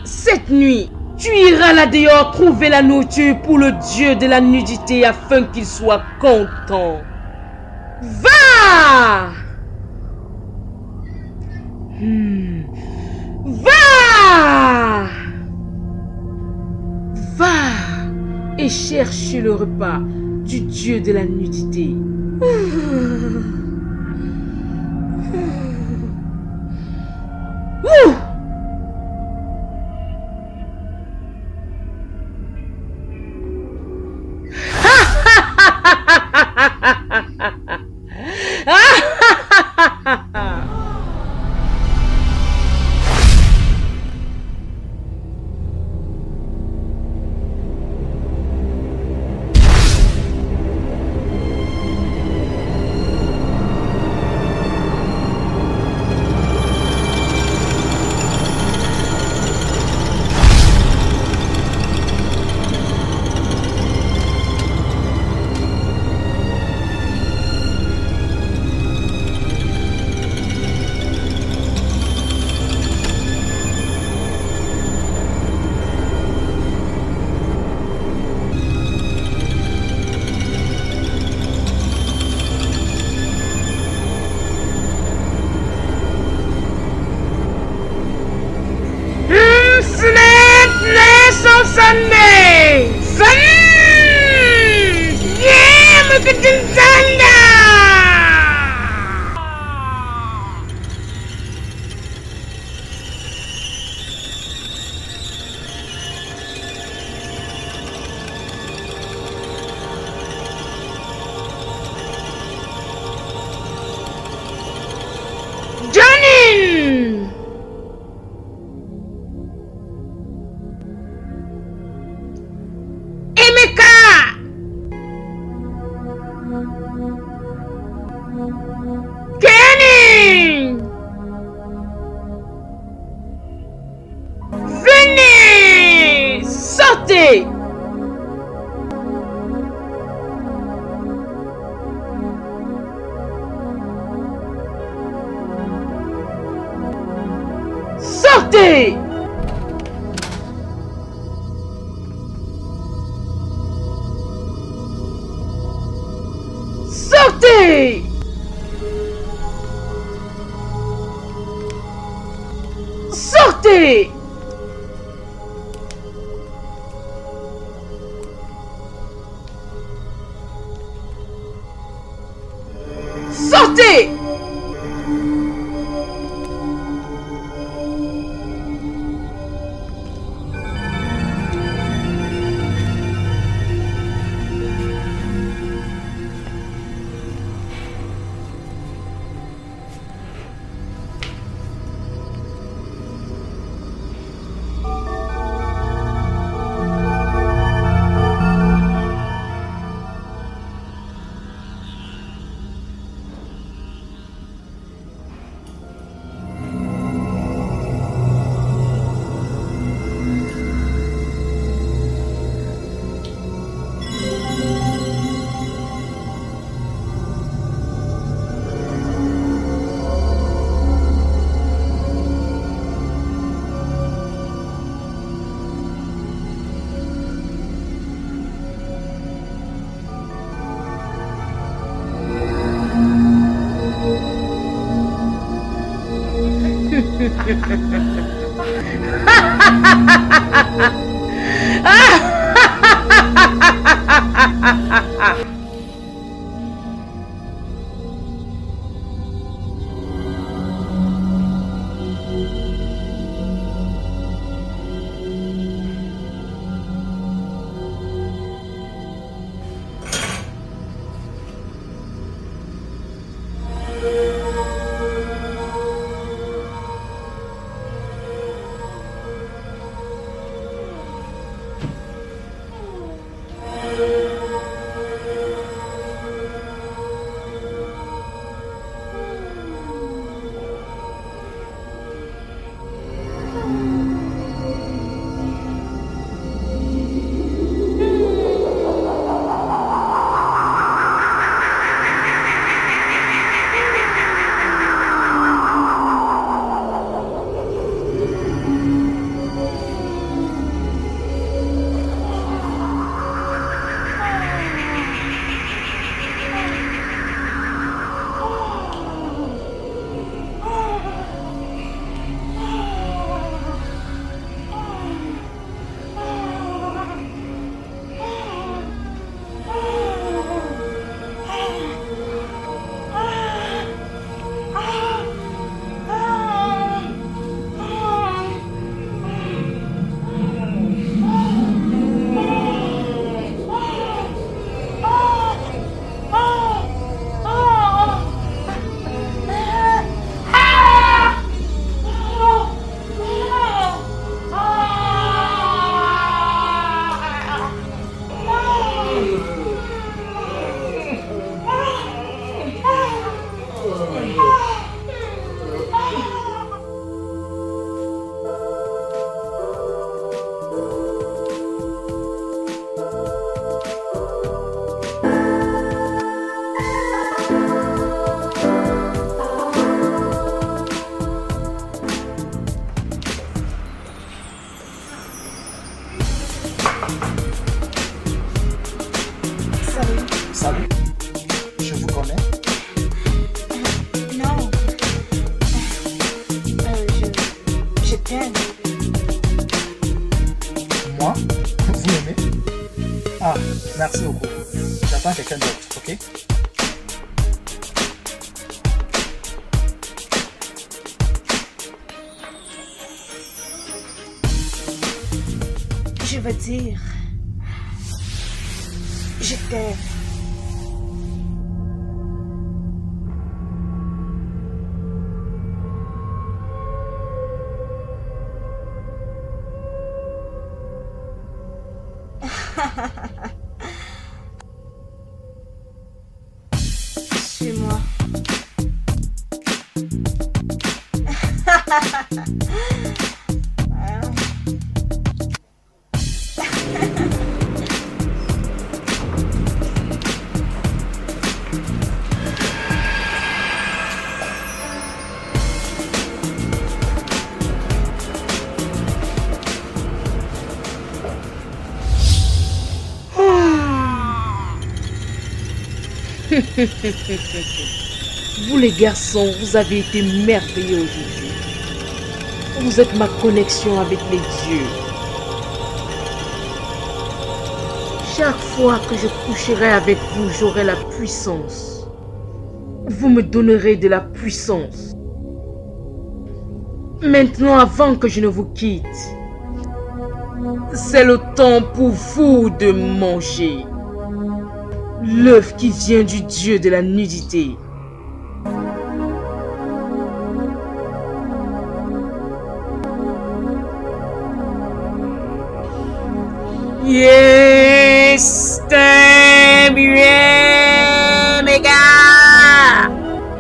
Cette nuit, tu iras là dehors trouver la nourriture pour le dieu de la nudité afin qu'il soit content. Va! Va! Va et cherche le repas du dieu de la nudité. Ouh! Sortez! Sortez! Sortez! Sortez! Salut. Je vous connais. Non. Je t'aime. Moi? Vous m'aimez? Ah, merci beaucoup. J'attends quelqu'un d'autre, ok? Je veux dire, je t'aime. Suis-moi. Vous les garçons, vous avez été merveilleux aujourd'hui. Vous êtes ma connexion avec les dieux. Chaque fois que je coucherai avec vous, j'aurai la puissance. Vous me donnerez de la puissance. Maintenant, avant que je ne vous quitte, c'est le temps pour vous de manger l'œuf qui vient du dieu de la nudité. Yes, bien, mes gars.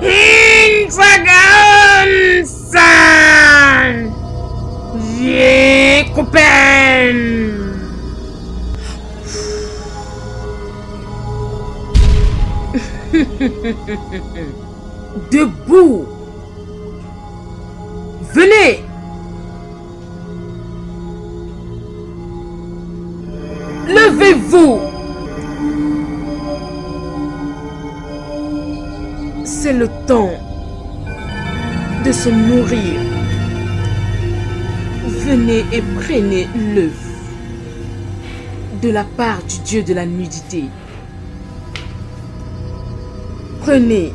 Instagram-san. J'ai copain. Debout. Venez. Levez-vous. C'est le temps de se nourrir Venez et prenez l'œuf de la part du Dieu de la nudité. Prenez.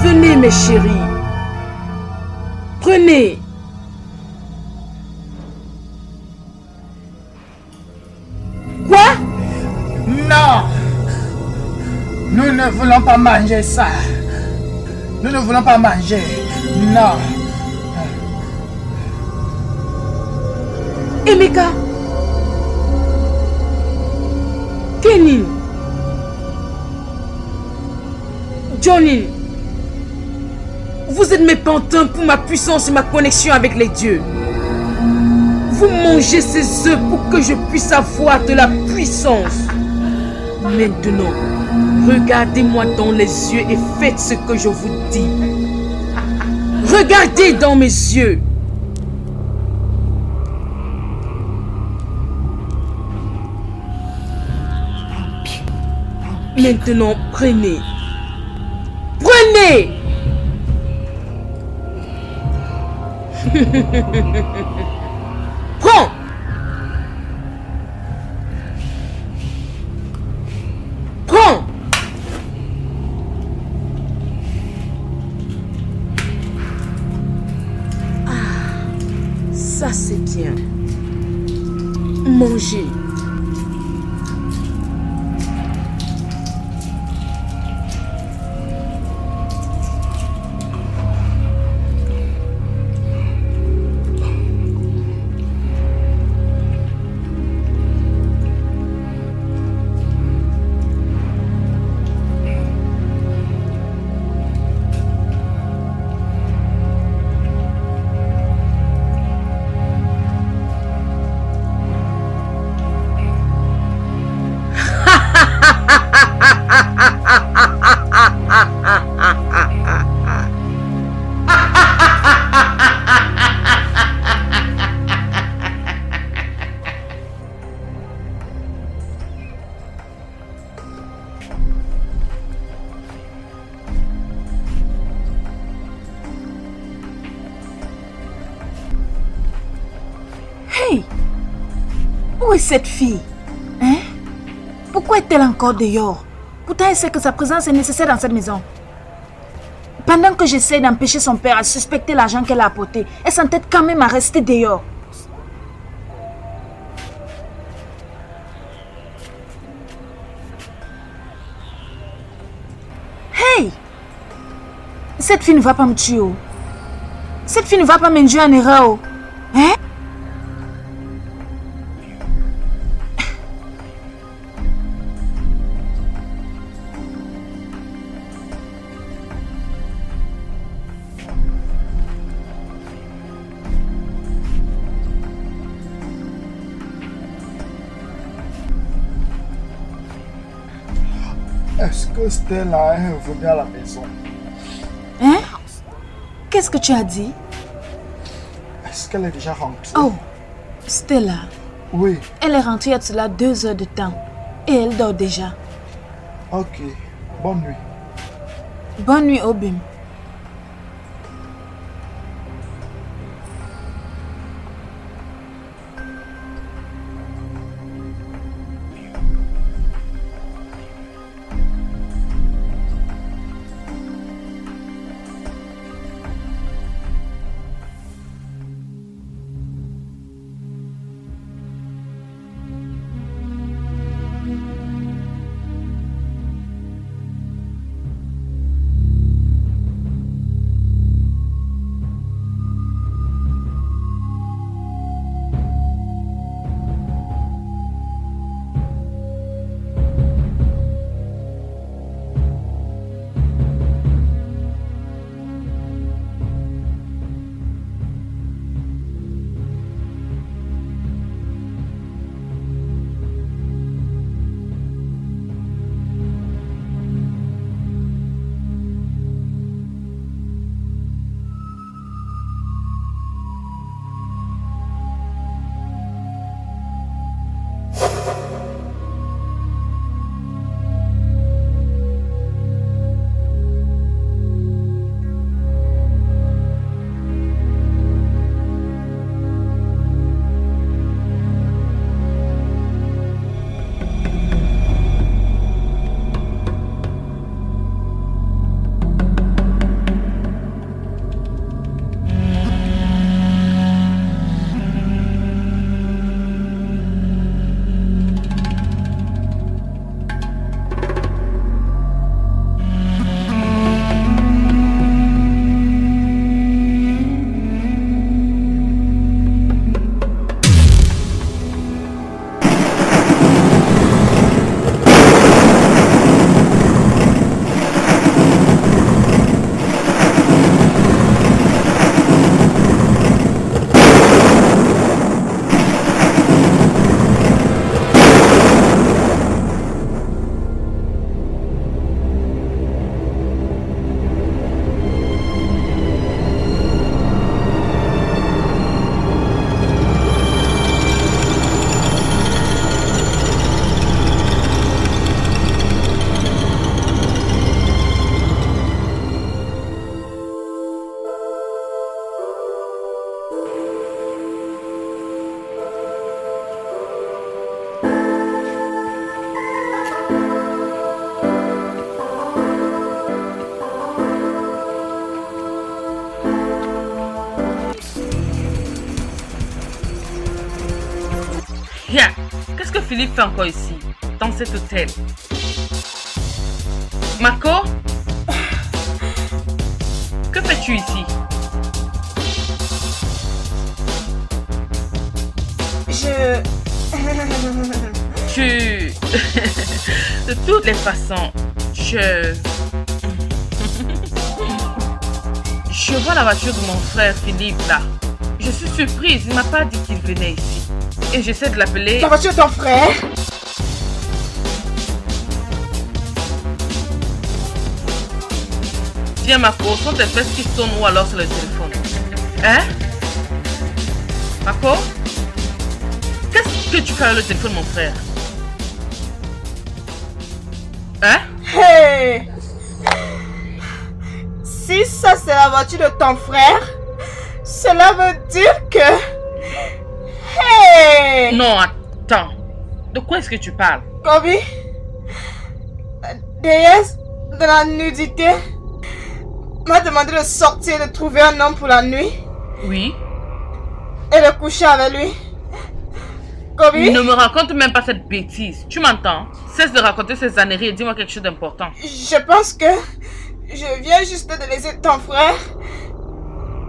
Venez mes chéris. Prenez. Quoi? Non! Nous ne voulons pas manger ça. Nous ne voulons pas manger. Non. Emeka. Kenny. Johnny. Vous êtes mes pantins pour ma puissance et ma connexion avec les dieux. Vous mangez ces œufs pour que je puisse avoir de la puissance. Maintenant, regardez-moi dans les yeux et faites ce que je vous dis. Regardez dans mes yeux. Maintenant, prenez. Prenez! Prends! Prends! Ah, ça c'est bien. Mangez. Hey! Où est cette fille? Hein? Pourquoi est-elle encore dehors? Pourtant, elle sait que sa présence est nécessaire dans cette maison. Pendant que j'essaie d'empêcher son père à suspecter l'argent qu'elle a apporté, elle s'entête quand même à rester dehors. Hey! Cette fille ne va pas me tuer. Oh. Cette fille ne va pas m'induire en erreur. Oh. Hein? Est-ce que Stella est revenue à la maison? Hein? Qu'est-ce que tu as dit? Est-ce qu'elle est déjà rentrée? Oh, Stella. Oui. Elle est rentrée il y a de cela 2 heures de temps. Et elle dort déjà. Ok. Bonne nuit. Bonne nuit, Obim. Philippe fait encore ici, dans cet hôtel? Marco? Que fais-tu ici? De toutes les façons, je vois la voiture de mon frère Philippe là. Je suis surprise, il m'a pas dit qu'il venait ici. Et j'essaie de l'appeler. La voiture de ton frère? Tiens Marco, sont tes fesses qui sonnent ou alors c'est le téléphone? Hein? Marco? Qu'est-ce que tu fais avec le téléphone mon frère? Hein? Hey! Si ça c'est la voiture de ton frère, cela veut dire que... Hey! Non, attends. De quoi est-ce que tu parles? Kobe, la déesse de la nudité m'a demandé de sortir et de trouver un homme pour la nuit. Oui. Et de coucher avec lui. Kobe? Ne me raconte même pas cette bêtise. Tu m'entends? Cesse de raconter ces âneries et dis-moi quelque chose d'important. Je pense que je viens juste de laisser ton frère.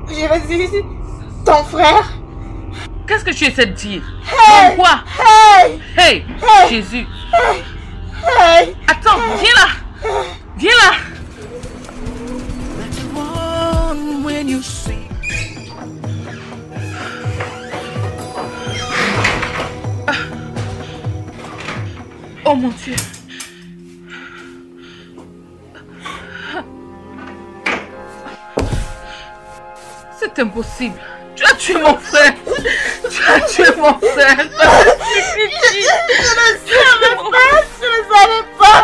Je vais dire ton frère. Qu'est-ce que tu essaies de dire? Hey! Non, quoi? Hey! Hey! Hey! Jésus! Hey! Hey! Attends, viens là! Viens là! Oh mon Dieu! C'est impossible! Tu as tué mon frère! Tu as tué mon frère! Je ne savais pas!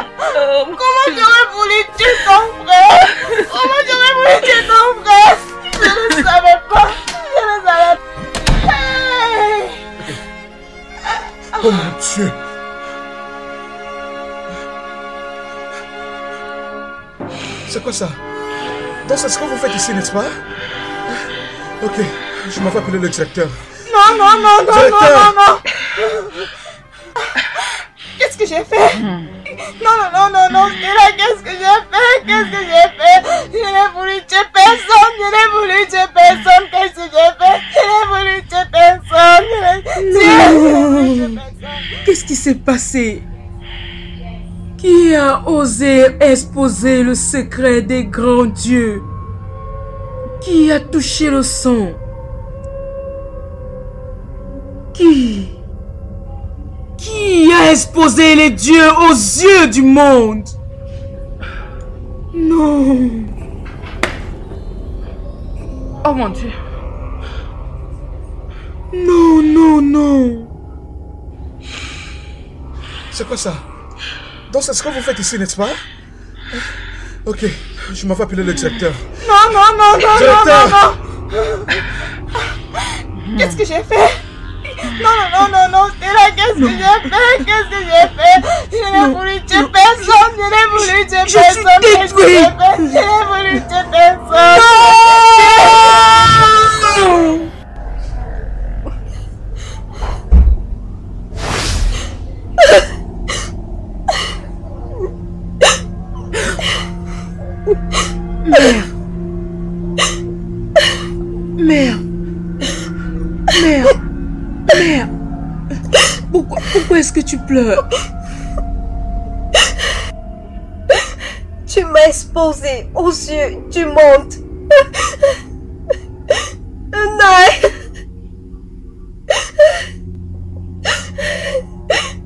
Comment j'aurais voulu tuer ton frère? Comment j'aurais voulu tuer ton frère? Je ne savais pas! Je ne savais pas! Hey! Oh mon Dieu! C'est quoi ça? Donc c'est ce que vous faites ici, n'est-ce pas? Ok, je m'en vais appeler le directeur. Non, non, non, non, Directeur. non, non, non! Qu'est-ce que j'ai fait? Non, non, non, non, non, Stella, qu'est-ce que j'ai fait? Qu'est-ce que j'ai fait? Je n'ai voulu tuer personne, je n'ai voulu tuer personne, qu'est-ce que j'ai fait? Je n'ai voulu tuer personne, je n'ai tué personne. Qu'est-ce qui s'est passé? Qui a osé exposer le secret des grands dieux? Qui a touché le sang? Qui a exposé les dieux aux yeux du monde? Non. Oh mon Dieu. Non, non, non. C'est quoi ça? Donc c'est ce que vous faites ici, n'est-ce pas? Ok, je m'en vais appeler le directeur. Non, non, non, non, Directeur. non, non, non. Qu'est-ce que j'ai fait? Non, non, non, non, non, Stella, qu'est-ce que j'ai fait? Qu'est-ce que j'ai fait? Je n'ai voulu tuer personne, je n'ai voulu tuer personne, qu'est-ce que j'ai fait? Je n'ai voulu tuer personne. Non. Mère. Pourquoi est-ce que tu pleures? Tu m'as exposé aux yeux du monde. Naï.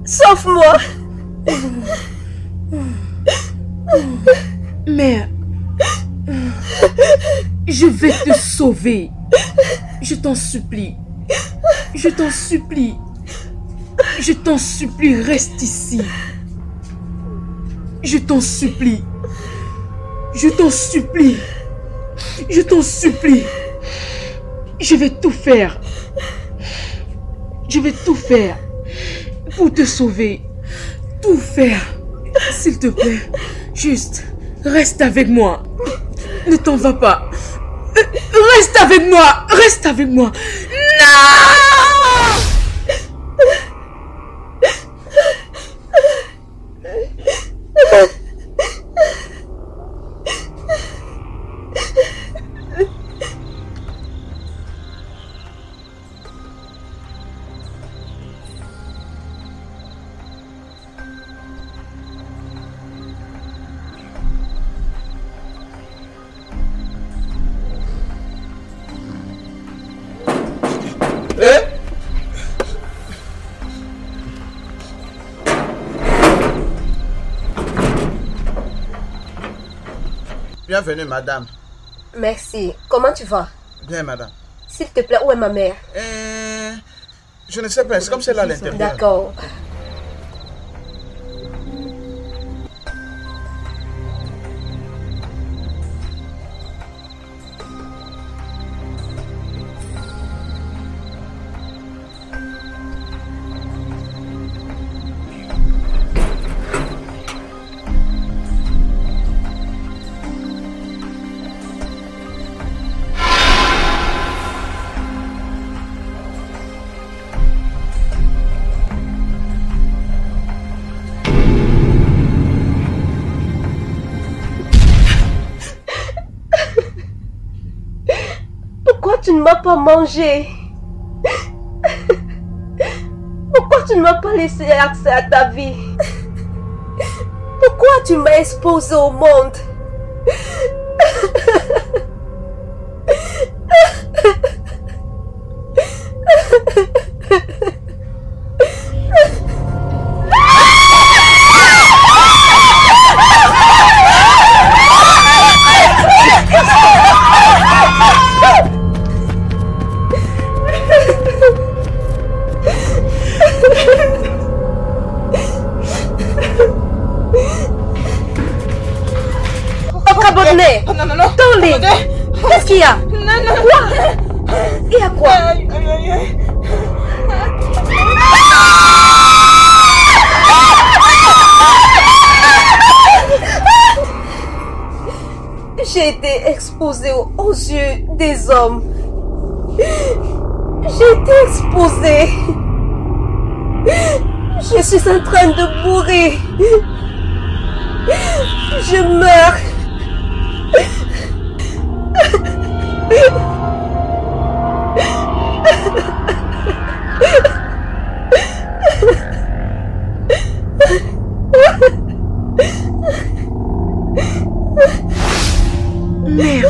Sauve-moi. Mère, je vais te sauver. Je t'en supplie. Je t'en supplie. Je t'en supplie, reste ici. Je t'en supplie. Je t'en supplie. Je t'en supplie. Je vais tout faire. Je vais tout faire pour te sauver. Tout faire. S'il te plaît, juste reste avec moi. Ne t'en va pas. Reste avec moi. Reste avec moi. Non! Bienvenue, madame. Merci. Comment tu vas? Bien, madame. S'il te plaît, où est ma mère? Je ne sais pas, c'est comme celle-là à l'intérieur. D'accord. Pourquoi tu ne m'as pas mangé? Pourquoi tu ne m'as pas laissé accès à ta vie? Pourquoi tu m'as exposé au monde? Non. Qu'est-ce qu'il y a? Non. Quoi? Il y a quoi? J'ai été exposée aux yeux des hommes. J'ai été exposée. Je suis en train de mourir. Je meurs. Mère,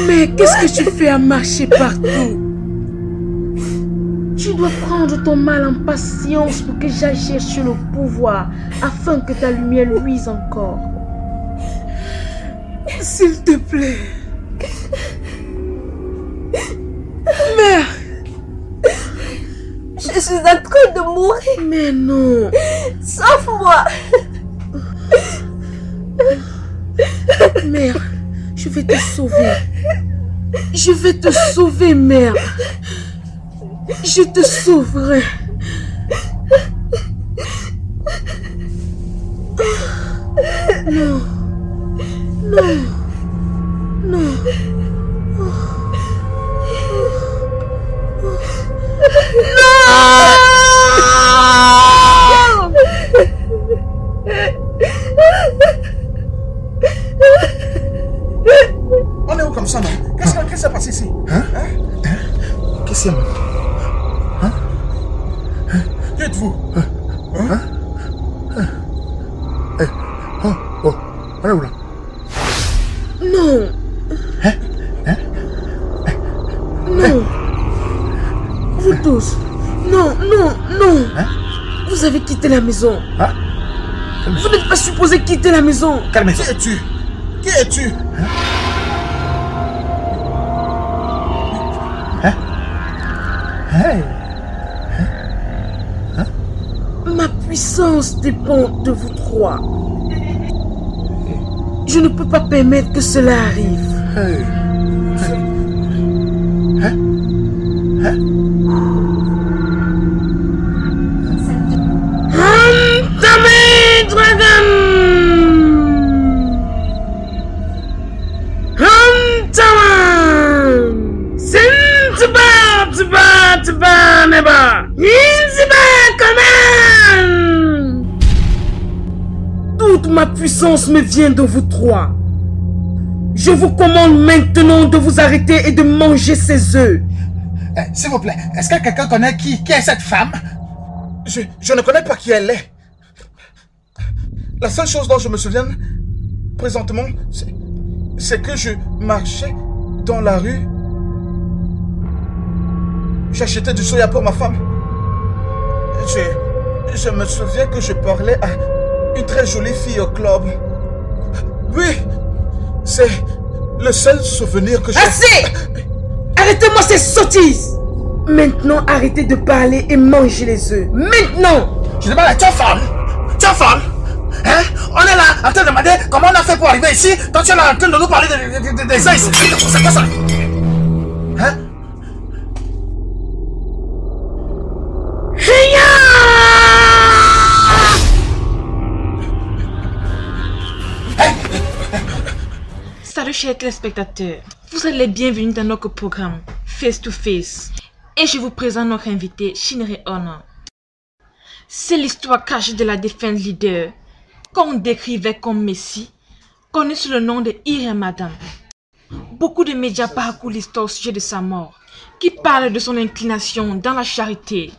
mais qu'est-ce que tu fais à marcher partout? Tu dois prendre ton mal en patience pour que j'aille chercher le pouvoir afin que ta lumière luise encore. S'il te plaît. Mère. Je suis en train de mourir. Mais non. Sauve-moi. Mère, je vais te sauver. Je vais te sauver, mère. Je te sauverai. Non. Non. Non. On est où comme ça, non? Qu'est-ce qui s'est passé ici? Qu'est-ce qu'il y a, man? Qui êtes-vous? On est où là? Non. Non. Vous tous. Non. Vous avez quitté la maison. Vous n'êtes pas supposé quitter la maison. Quelle maison? Qui es-tu? Ma puissance dépend de vous trois. Je ne peux pas permettre que cela arrive. Toute ma puissance me vient de vous trois. Je vous commande maintenant de vous arrêter et de manger ces œufs. S'il vous plaît, est-ce que quelqu'un connaît qui est cette femme? Je ne connais pas qui elle est. La seule chose dont je me souviens présentement, c'est que je marchais dans la rue. J'achetais du soya pour ma femme. Je me souviens que je parlais à une très jolie fille au club. Oui, c'est le seul souvenir que j'ai. Assez! Arrêtez-moi ces sottises! Maintenant, arrêtez de parler et mangez les œufs. Maintenant! Je demande, tu es folle? Tu es folle? Hein? On est là en train de demander comment on a fait pour arriver ici. Toi, tu es là en train de nous parler des œufs ici. C'est quoi ça? Hein? Salut chers téléspectateurs, vous êtes les bienvenus dans notre programme Face to Face et je vous présente notre invité Shinri Ono. C'est l'histoire cachée de la défunte leader qu'on décrivait comme Messie, connue sous le nom de Ira Madame. Beaucoup de médias parcourent l'histoire au sujet de sa mort, qui parle de son inclination dans la charité.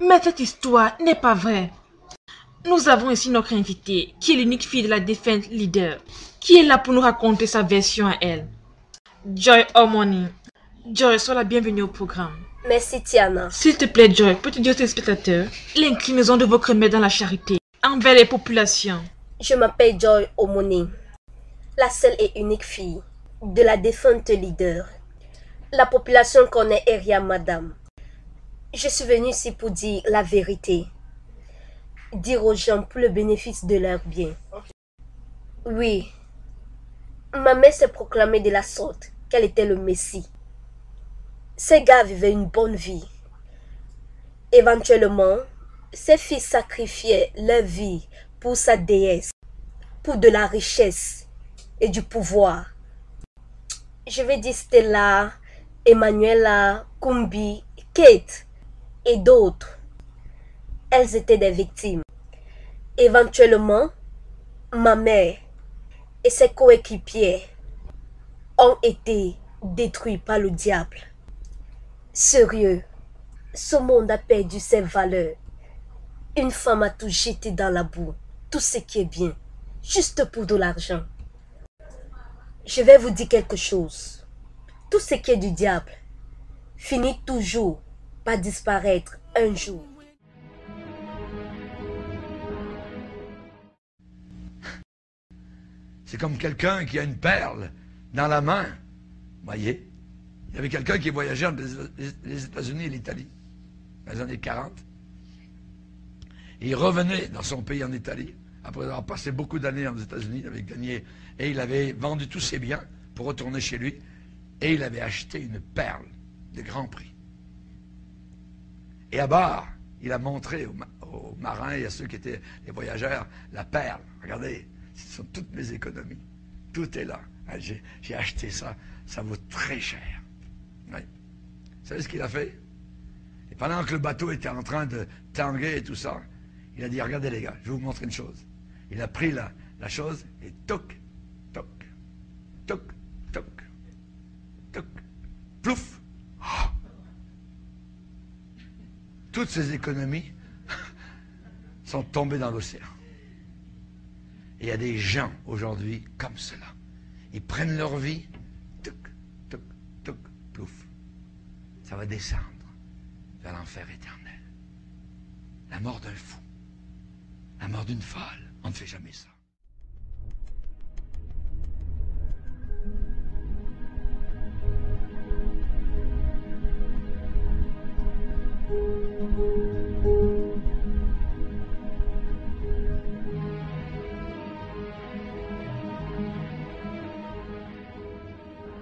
Mais cette histoire n'est pas vraie. Nous avons ici notre invitée, qui est l'unique fille de la défunte leader, qui est là pour nous raconter sa version à elle. Joy Omoni. Joy, sois la bienvenue au programme. Merci Tiana. S'il te plaît Joy, peux-tu dire aux téléspectateurs l'inclinaison de votre mère dans la charité envers les populations? Je m'appelle Joy Omoni, la seule et unique fille de la défunte leader. La population connaît Ira Madame. Je suis venue ici pour dire la vérité. Dire aux gens pour le bénéfice de leur bien. Oui, ma mère s'est proclamée de la sorte qu'elle était le Messie. Ces gars vivaient une bonne vie. Éventuellement, ses fils sacrifiaient leur vie pour sa déesse, pour de la richesse et du pouvoir. Je vais dire Stella, Emanuela, Kumbi, Kate et d'autres. Elles étaient des victimes. Éventuellement, ma mère et ses coéquipiers ont été détruits par le diable. Sérieux, ce monde a perdu ses valeurs. Une femme a tout jeté dans la boue, tout ce qui est bien, juste pour de l'argent. Je vais vous dire quelque chose. Tout ce qui est du diable finit toujours par disparaître un jour. C'est comme quelqu'un qui a une perle dans la main. Voyez, il y avait quelqu'un qui voyageait entre les États-Unis et l'Italie, dans les années 40. Et il revenait dans son pays en Italie, après avoir passé beaucoup d'années aux États-Unis, il avait gagné, et il avait vendu tous ses biens pour retourner chez lui, et il avait acheté une perle de grand prix. Et à bord, il a montré aux marins et à ceux qui étaient les voyageurs la perle. Regardez, ce sont toutes mes économies. Tout est là. J'ai acheté ça. Ça vaut très cher. Oui. Vous savez ce qu'il a fait? Et pendant que le bateau était en train de tanguer et tout ça, il a dit, regardez les gars, je vais vous montrer une chose. Il a pris la chose et toc, toc, toc, toc, toc, plouf. Oh. Toutes ces économies sont tombées dans l'océan. Et il y a des gens aujourd'hui comme cela. Ils prennent leur vie, toc, toc, toc, plouf. Ça va descendre vers l'enfer éternel. La mort d'un fou. La mort d'une folle. On ne fait jamais ça.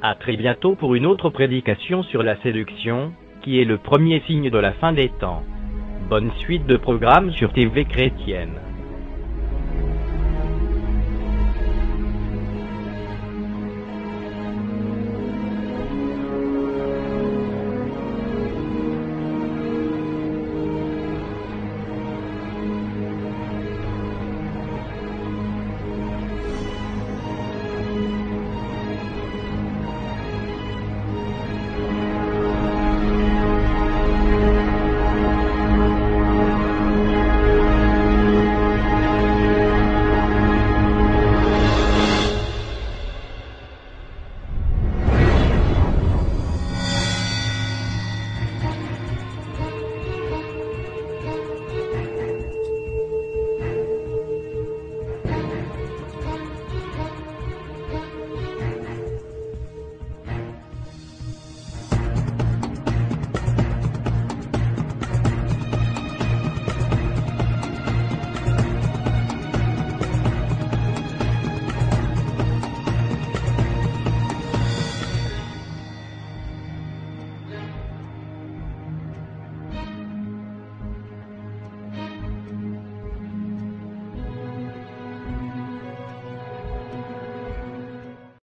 À très bientôt pour une autre prédication sur la séduction, qui est le premier signe de la fin des temps. Bonne suite de programmes sur TV Chrétienne.